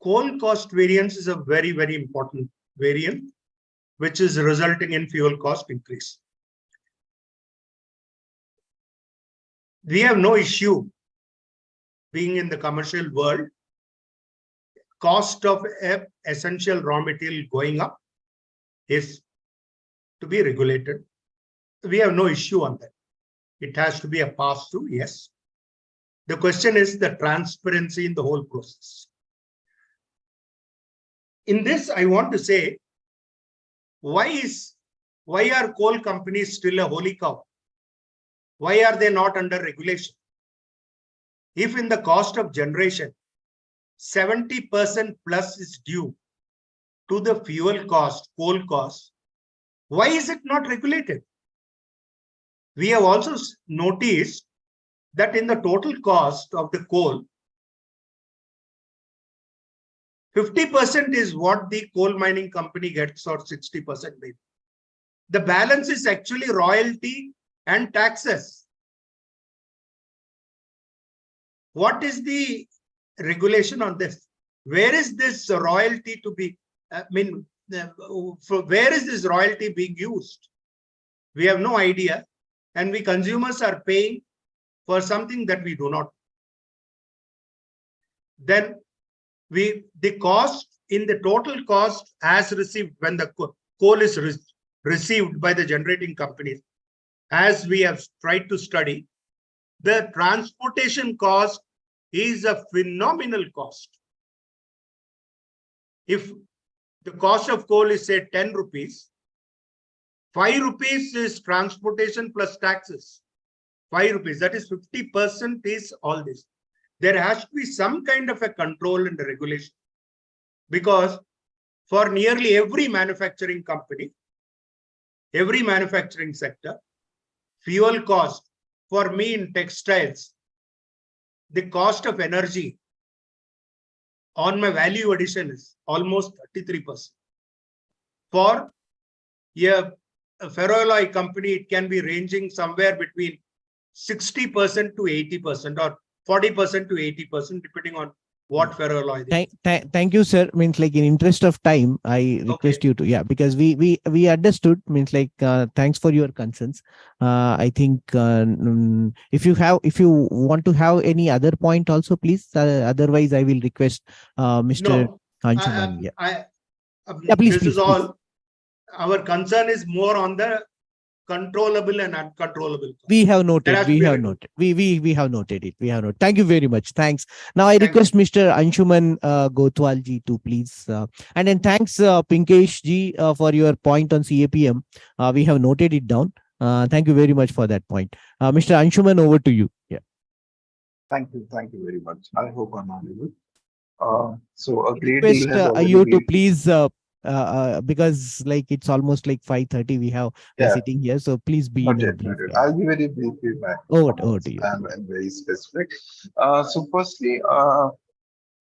Coal cost variance is a very, very important variant, which is resulting in fuel cost increase. We have no issue being in the commercial world. Cost of essential raw material going up is to be regulated. we have no issue on that. It has to be a pass-through, yes. The question is the transparency in the whole process. In this, I want to say, why are coal companies still a holy cow? Why are they not under regulation? If in the cost of generation, 70% plus is due to the fuel cost, coal cost, why is it not regulated? We have also noticed that in the total cost of the coal, 50% is what the coal mining company gets, or 60% maybe. The balance is actually royalty and taxes. What is the regulation on this? Where is this royalty to be, where is this royalty being used? We have no idea, and we consumers are paying for something that we do not. Then the cost in the total cost as received when the coal is received by the generating companies, as we have tried to study, the transportation cost is a phenomenal cost. If the cost of coal is say 10 rupees, 5 rupees is transportation plus taxes. 5 rupees, that is 50% is all this. There has to be some kind of a control and regulation, because for nearly every manufacturing company, every manufacturing sector, fuel cost, for me in textiles, the cost of energy on my value addition is almost 33%. For a ferroalloy company, it can be ranging somewhere between 60% to 80% or 40% to 80%, depending on what ferroalloy they Thank you, sir. Means like in interest of time, I request you to, yeah, because we understood, means like thanks for your concerns. I think if you want to have any other point also, please. Otherwise, I will request Mr. Anshuman. Yeah, please, this please, is all. Our concern is more on the controllable and uncontrollable. We have noted. We have noted. We have noted it. We have noted. Thank you very much. Thanks. Now I request Mr. Anshuman Gotwal ji to please, and then thanks Pinkesh ji for your point on CAPM. We have noted it down. Thank you very much for that point. Mr. Anshuman, over to you. Yeah. Thank you very much. I hope I'm audible. So a great Request deal has already you to been. please. Because like it's almost like 5:30, we are sitting here, so please be in a brief. I'll be very brief with my over to you. And very specific. So firstly,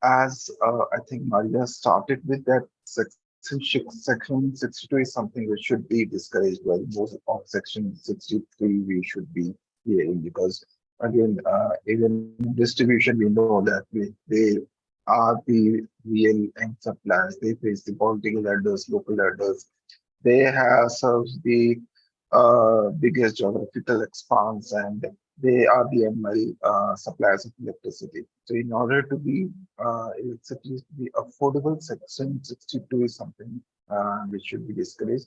as I think Maria started with that, section 62 is something which should be discouraged, while most of section 63 we should be hearing, because again, even distribution, we know that they are the real end suppliers. They face the political ladders, local ladders. They have served the biggest geographical expanse, and they are the ML suppliers of electricity. So in order to be electricity to be affordable, section 62 is something which should be discouraged.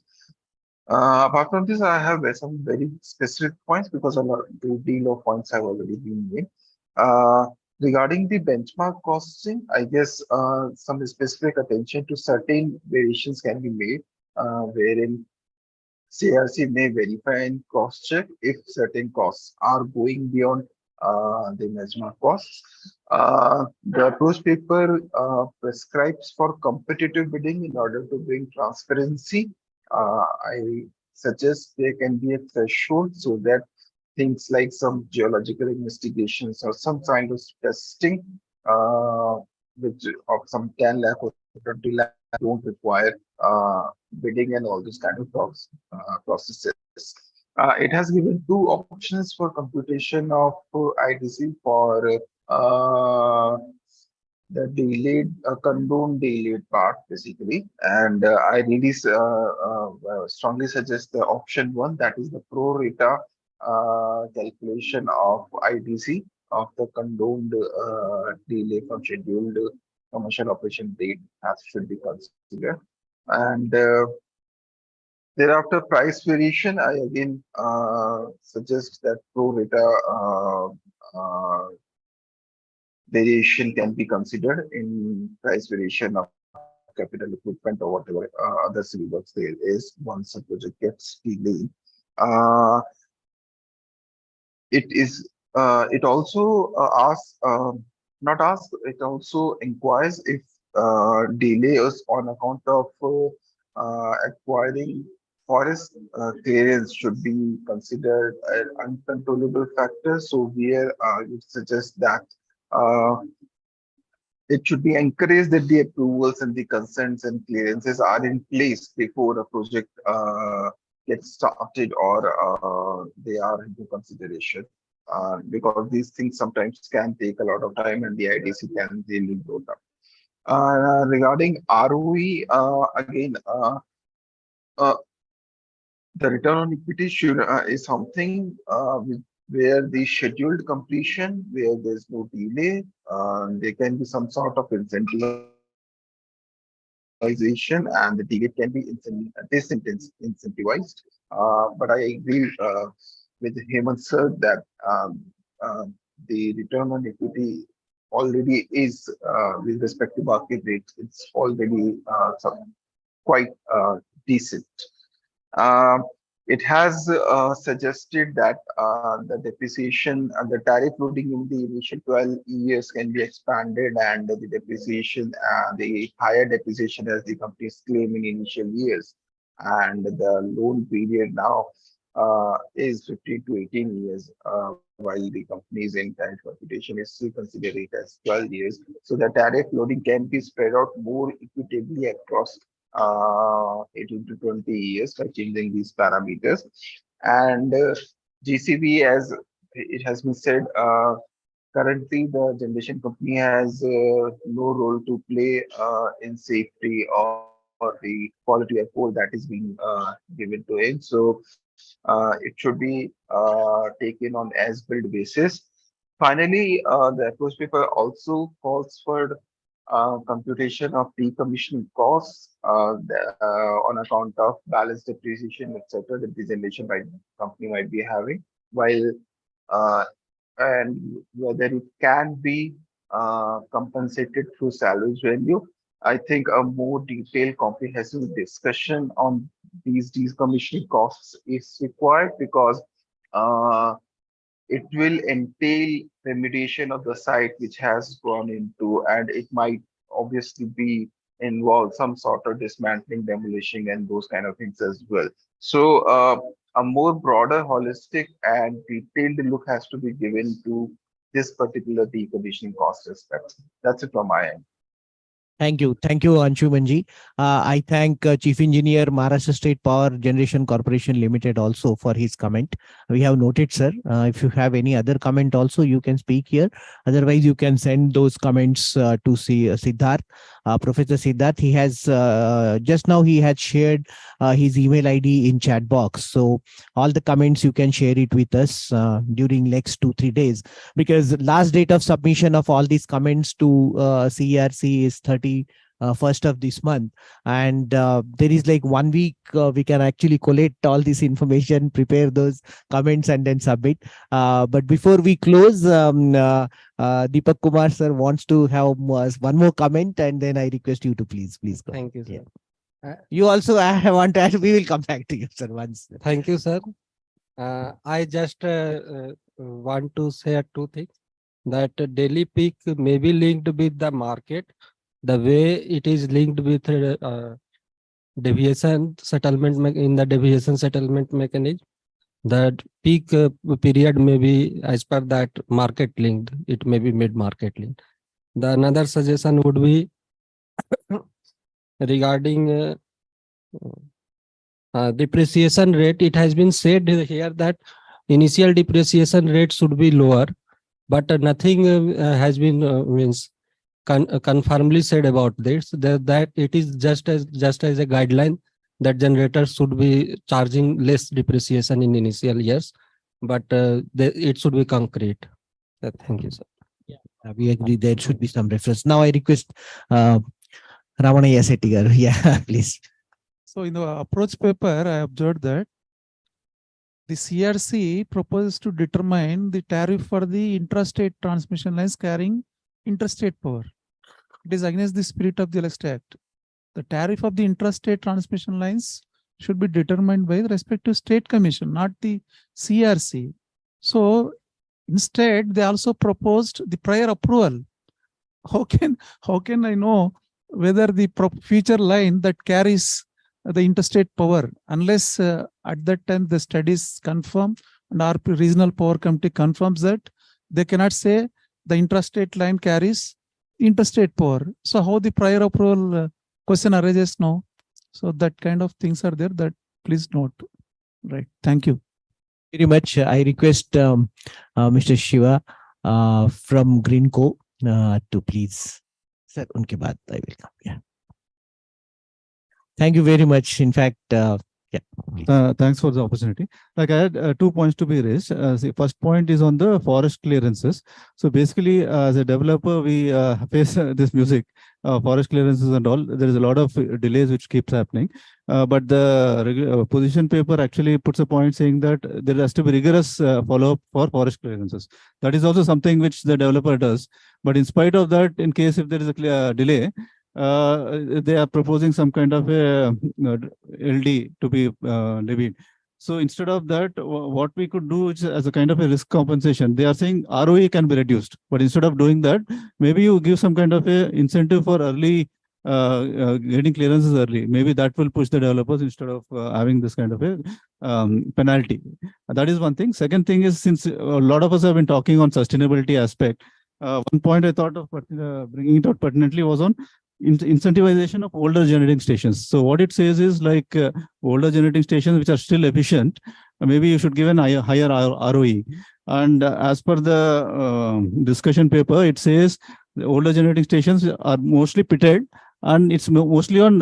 Apart from this, I have some very specific points, because a great deal of points have already been made. Regarding the benchmark costing, I guess some specific attention to certain variations can be made, wherein CRC may verify and cross-check if certain costs are going beyond the benchmark costs. The approach paper prescribes for competitive bidding in order to bring transparency. I suggest there can be a threshold so that things like some geological investigations or some kind of testing, which of some 10 lakh or 20 lakh don't require bidding and all those kind of processes. It has given two options for computation of IDC for the delayed, condoned delayed part, basically. And I really strongly suggest the option 1, that is the pro rata calculation of IDC of the condoned delay from scheduled commercial operation date as should be considered. And Thereafter, price variation, I again suggest that pro rata variation can be considered in price variation of capital equipment or whatever other civil works there is once a project gets delayed. Uh, it is it also asks not asks, it also inquires if delays on account of acquiring forest clearance should be considered an uncontrollable factor. So here you suggest that uh, it should be encouraged that the approvals and the consents and clearances are in place before a project gets started or they are into consideration. Because these things sometimes can take a lot of time and the IDC can really go down. Regarding ROE, again, uh, the return on equity should is something where the scheduled completion, where there's no delay, there can be some sort of incentivization, and the delay can be disincentivized. But I agree with Hemant sir that the return on equity already is with respect to market rates, it's already quite decent. Um, it has suggested that the depreciation and the tariff loading in the initial 12 years can be expanded, and the depreciation, the higher depreciation as the companies claim in initial years. And the loan period now is 15 to 18 years, while the company's in tariff computation is still considered it as 12 years. So the tariff loading can be spread out more equitably across 18 to 20 years by changing these parameters. And GCV, as it has been said, currently the generation company has no role to play in safety or the quality of coal that is being given to it. So it should be taken on as-built basis. Finally, the approach paper also calls for computation of decommissioning costs on account of balance depreciation, etc., that the generation company might be having, while uh, and whether it can be compensated through salvage value. I think a more detailed, comprehensive discussion on these decommissioning costs is required because uh, it will entail remediation of the site which has gone into, and it might obviously be involved some sort of dismantling, demolition, and those kind of things as well. So a more broader, holistic, and detailed look has to be given to this particular decommissioning cost aspect. That's it from my end. Thank you. Thank you, Anshumanji. I thank Chief Engineer, Maharashtra State Power Generation Corporation Limited also for his comment. We have noted, sir. If you have any other comment also, you can speak here. Otherwise, you can send those comments to Siddharth, Professor Siddharth. He has just now he had shared his email ID in chat box. So all the comments you can share it with us during next 2-3 days, because last date of submission of all these comments to CERC is 31st of this month, and there is like 1 week we can actually collect all this information, prepare those comments, and then submit. But before we close, Deepak Kumar sir wants to have one more comment, and then I request you to please go. Thank you, sir. Yeah. You also I want to add, we will come back to you, sir, once. Thank you, sir. I just want to say two things. That daily peak may be linked with the market, the way it is linked with deviation settlement in the deviation settlement mechanism. That peak period may be as per that market linked. It may be mid market linked. The another suggestion would be regarding depreciation rate. It has been said here that initial depreciation rate should be lower, but nothing has been confirmly said about this. That it is just as a guideline that generators should be charging less depreciation in initial years, but it should be concrete. Thank you, sir. Yeah, we agree there should be some reference. Now I request Ramanaya Settigar. Yeah, please. So in the approach paper, I observed that the CRC proposes to determine the tariff for the intrastate transmission lines carrying interstate power. It is against the spirit of the Electricity Act. The tariff of the intrastate transmission lines should be determined by the respective state commission, not the CRC. So instead, they also proposed the prior approval. How can I know whether the future line that carries the interstate power, unless at that time the studies confirm and our regional power committee confirms that, they cannot say the intrastate line carries interstate power. So how the prior approval question arises now? So that kind of things are there, that please note. Right. Thank you very much. I request Mr. Shiva from Greenco to please. Sir, unke baad I will come. Yeah. Thank you very much. In fact, thanks for the opportunity. Like I had 2 points to be raised. The first point is on the forest clearances. So basically, as a developer, we face this music, forest clearances and all. There is a lot of delays which keeps happening. But the position paper actually puts a point saying that there has to be rigorous follow-up for forest clearances. That is also something which the developer does. But in spite of that, in case if there is a delay, they are proposing some kind of a LD to be levied. So instead of that, what we could do is as a kind of a risk compensation. They are saying ROE can be reduced, but instead of doing that, maybe you give some kind of a incentive for early getting clearances early. Maybe that will push the developers instead of having this kind of a penalty. That is one thing. Second thing is, since a lot of us have been talking on sustainability aspect, one point I thought of bringing it out pertinently was on incentivization of older generating stations. So what it says is like older generating stations which are still efficient, maybe you should give an higher ROE. And as per the discussion paper, it says the older generating stations are mostly pitted, and it's mostly on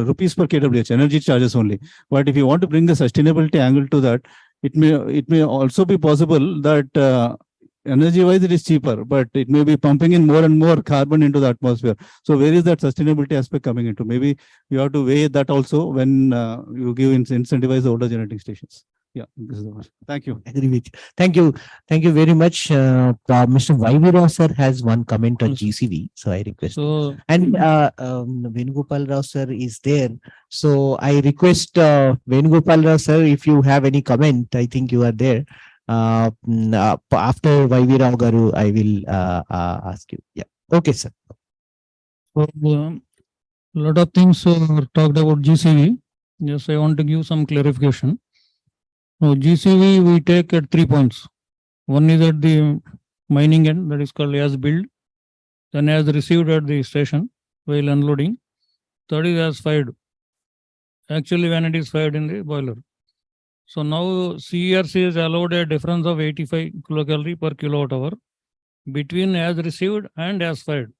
rupees per kWh, energy charges only. But if you want to bring the sustainability angle to that, it may also be possible that energy wise it is cheaper, but it may be pumping in more and more carbon into the atmosphere. So where is that sustainability aspect coming into? Maybe you have to weigh that also when you give incentivize the older generating stations. Yeah, this is the one. Thank you. Agree with you. Thank you. Thank you very much. Mr. Vaivira sir has one comment on GCV. So I request. So, and Venugopal Rao sir is there. So I request Venugopal Rao sir, if you have any comment, I think you are there. After Vaivira Garu, I will ask you. Yeah. Okay, sir. So, a lot of things talked about GCV. Yes, I want to give some clarification. Now, GCV we take at 3 points. One is at the mining end, that is called as build. Then as received at the station while unloading. Third is as fired. Actually, when it is fired in the boiler. So now CERC is allowed a difference of 85 kilocalorie per kilowatt hour between as received and as fired.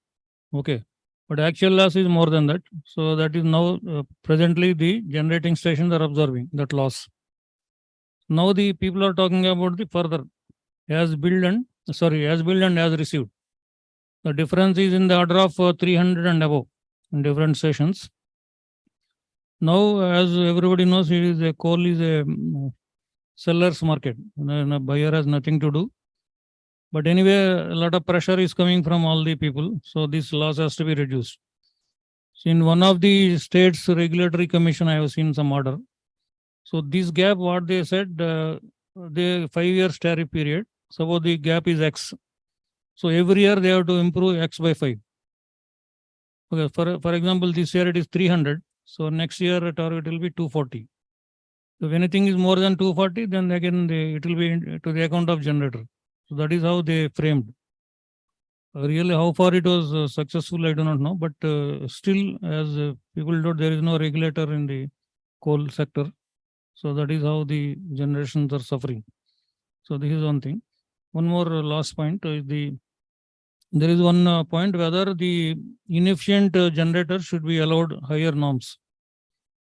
Okay. But actual loss is more than that. So that is now presently the generating stations are observing that loss. Now the people are talking about the further as build and as received. The difference is in the order of 300 and above in different stations. Now, as everybody knows, coal is a seller's market. A buyer has nothing to do. But anyway, a lot of pressure is coming from all the people. So this loss has to be reduced. So in one of the states regulatory commission, I have seen some order. So this gap, what they said, the 5 years tariff period, suppose the gap is X. So every year they have to improve X by 5. Okay, for example, this year it is 300. So next year target will be 240. So if anything is more than 240, then again it will be to the account of generator. So that is how they framed. Really, how far it was successful, I do not know. But still, as people know, there is no regulator in the coal sector. So that is how the generations are suffering. So this is one thing. One more last point is there is one point whether the inefficient generator should be allowed higher norms.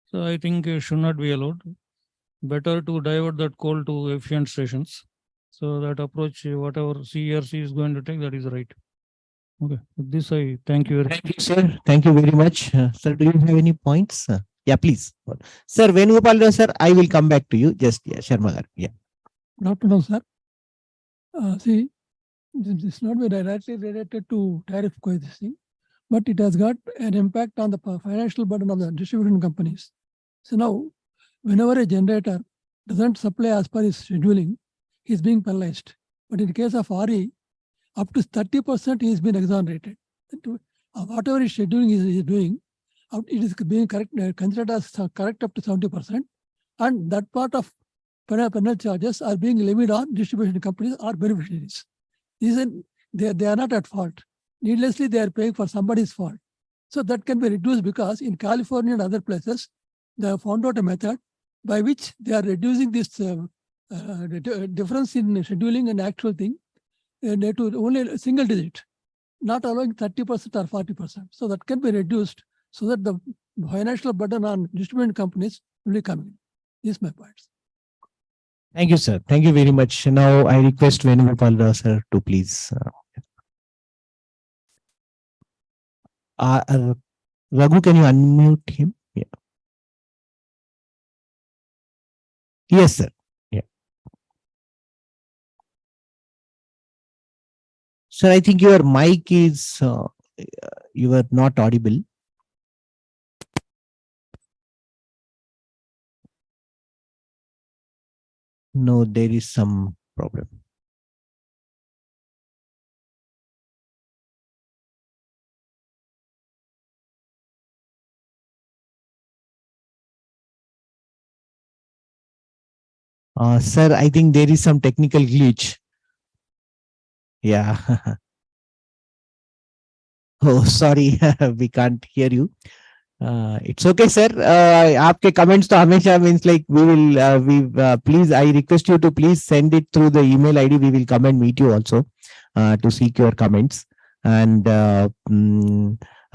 So I think it should not be allowed. Better to divert that coal to efficient stations. So that approach, whatever CERC is going to take, that is right. Okay. With this, I thank you. Thank you, sir. Thank you very much. Sir, do you have any points? Yeah, please. Sir, Venugopal Rao, sir, I will come back to you. Just, yeah, Sharma garu. Yeah. Good afternoon, sir. See, this is not very directly related to tariff coexisting, but it has got an impact on the financial burden of the distribution companies. So now, whenever a generator doesn't supply as per his scheduling, he is being penalized. But in the case of RE, up to 30% he has been exonerated. Whatever his scheduling is doing, it is being considered as correct up to 70%. And that part of penal charges are being levied on distribution companies or beneficiaries. They are not at fault. Needlessly, they are paying for somebody's fault. So that can be reduced because in California and other places, they have found out a method by which they are reducing this difference in scheduling and actual thing to only a single digit, not allowing 30% or 40%. So that can be reduced so that the financial burden on distribution companies will be coming. These are my points. Thank you, sir. Thank you very much. Now I request Venugopal Rao, sir, to please. Raghu, can you unmute him? Yeah. Yes, sir. Yeah. Sir, I think your mic is, you are not audible. No, there is some problem. Sir, I think there is some technical glitch. Yeah. Oh, sorry, we can't hear you. It's okay, sir. आपके comments तो हमेशा means like we will please I request you to please send it through the email ID. We will come and meet you also to seek your comments. And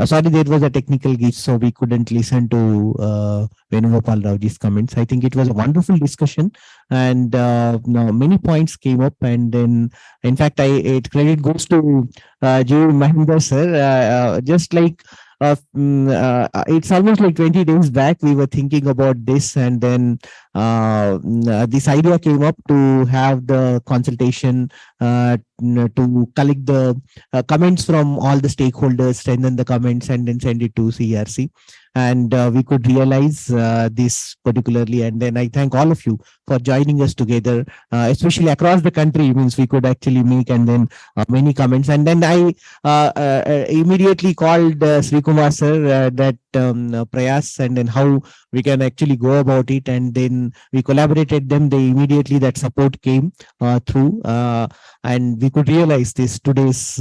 sorry, there was a technical glitch, so we couldn't listen to Venugopal Raoji's comments. I think it was a wonderful discussion, and many points came up. And then, in fact, credit goes to G. Mahinder, sir. Just like it's almost like 20 days back, we were thinking about this, and then this idea came up to have the consultation to collect the comments from all the stakeholders, strengthen the comments, and then send it to CERC. And we could realize this particularly. And then I thank all of you for joining us together, especially across the country. Means we could actually make and then many comments. And then I immediately called Sri Kumar sir that Prayas, and then how we can actually go about it. And then we collaborated them. They immediately that support came through, and we could realize this today's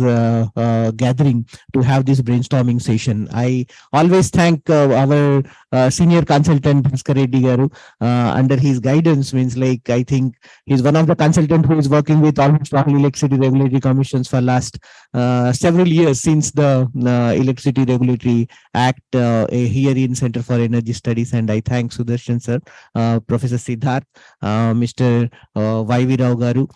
gathering to have this brainstorming session. I always thank our senior consultant Bhaskar Reddy Garu. Under his guidance, means like I think he's one of the consultant who is working with almost all electricity regulatory commissions for last several years since the Electricity Regulatory Act here in Center for Energy Studies. And I thank Sudarshan sir, Professor Siddharth, Mr. Y.V. Rao Garu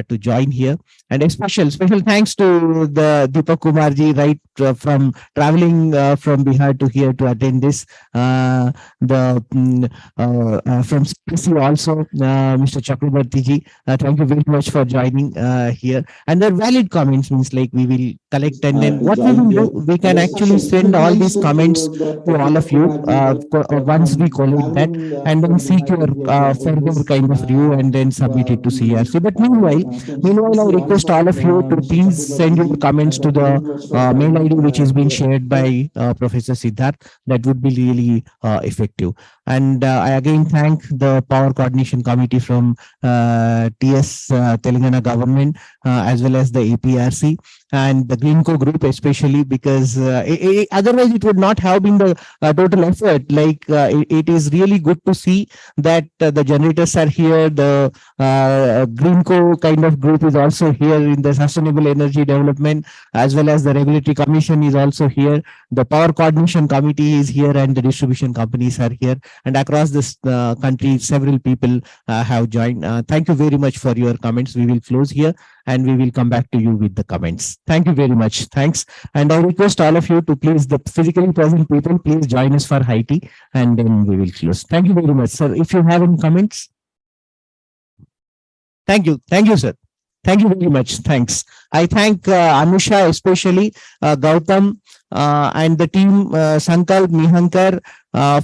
to join here. And a special thanks to the Deepak Kumarji, right from traveling from Bihar to here to attend this. From CPC also, Mr. Chakrabarti ji, thank you very much for joining here. And the valid comments, means like we will collect, and then what we will do, we can actually send all these comments to all of you once we collect that, and then seek your further kind of review and then submit it to CERC. But meanwhile, I request all of you to please send your comments to the mail ID which is being shared by Professor Siddharth. That would be really effective. And I again thank the Power Coordination Committee from TS Telangana government as well as the APRC and the Greenco group, especially because otherwise it would not have been the total effort. Like it is really good to see that the generators are here, the Greenco kind of group is also here in the sustainable energy development, as well as the regulatory commission is also here, the Power Coordination Committee is here, and the distribution companies are here. And across this country, several people have joined. Thank you very much for your comments. We will close here and we will come back to you with the comments. Thank you very much. Thanks. And I request all of you to please, the physically present people, available, please join us for high tea and then we will close. Thank you very much, sir. If you have any comments. Thank you. Thank you, sir. Thank you very much. Thanks. I thank Anusha, especially Gautam and the team, Sankalp, Nihankar,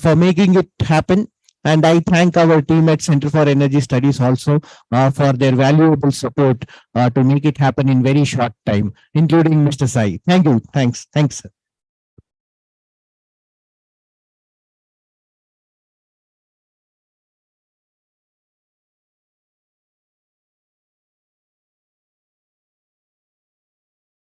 for making it happen. And I thank our team at Center for Energy Studies also for their valuable support to make it happen in very short time, including Mr. Sai. Thank you. Thanks. Thanks, sir.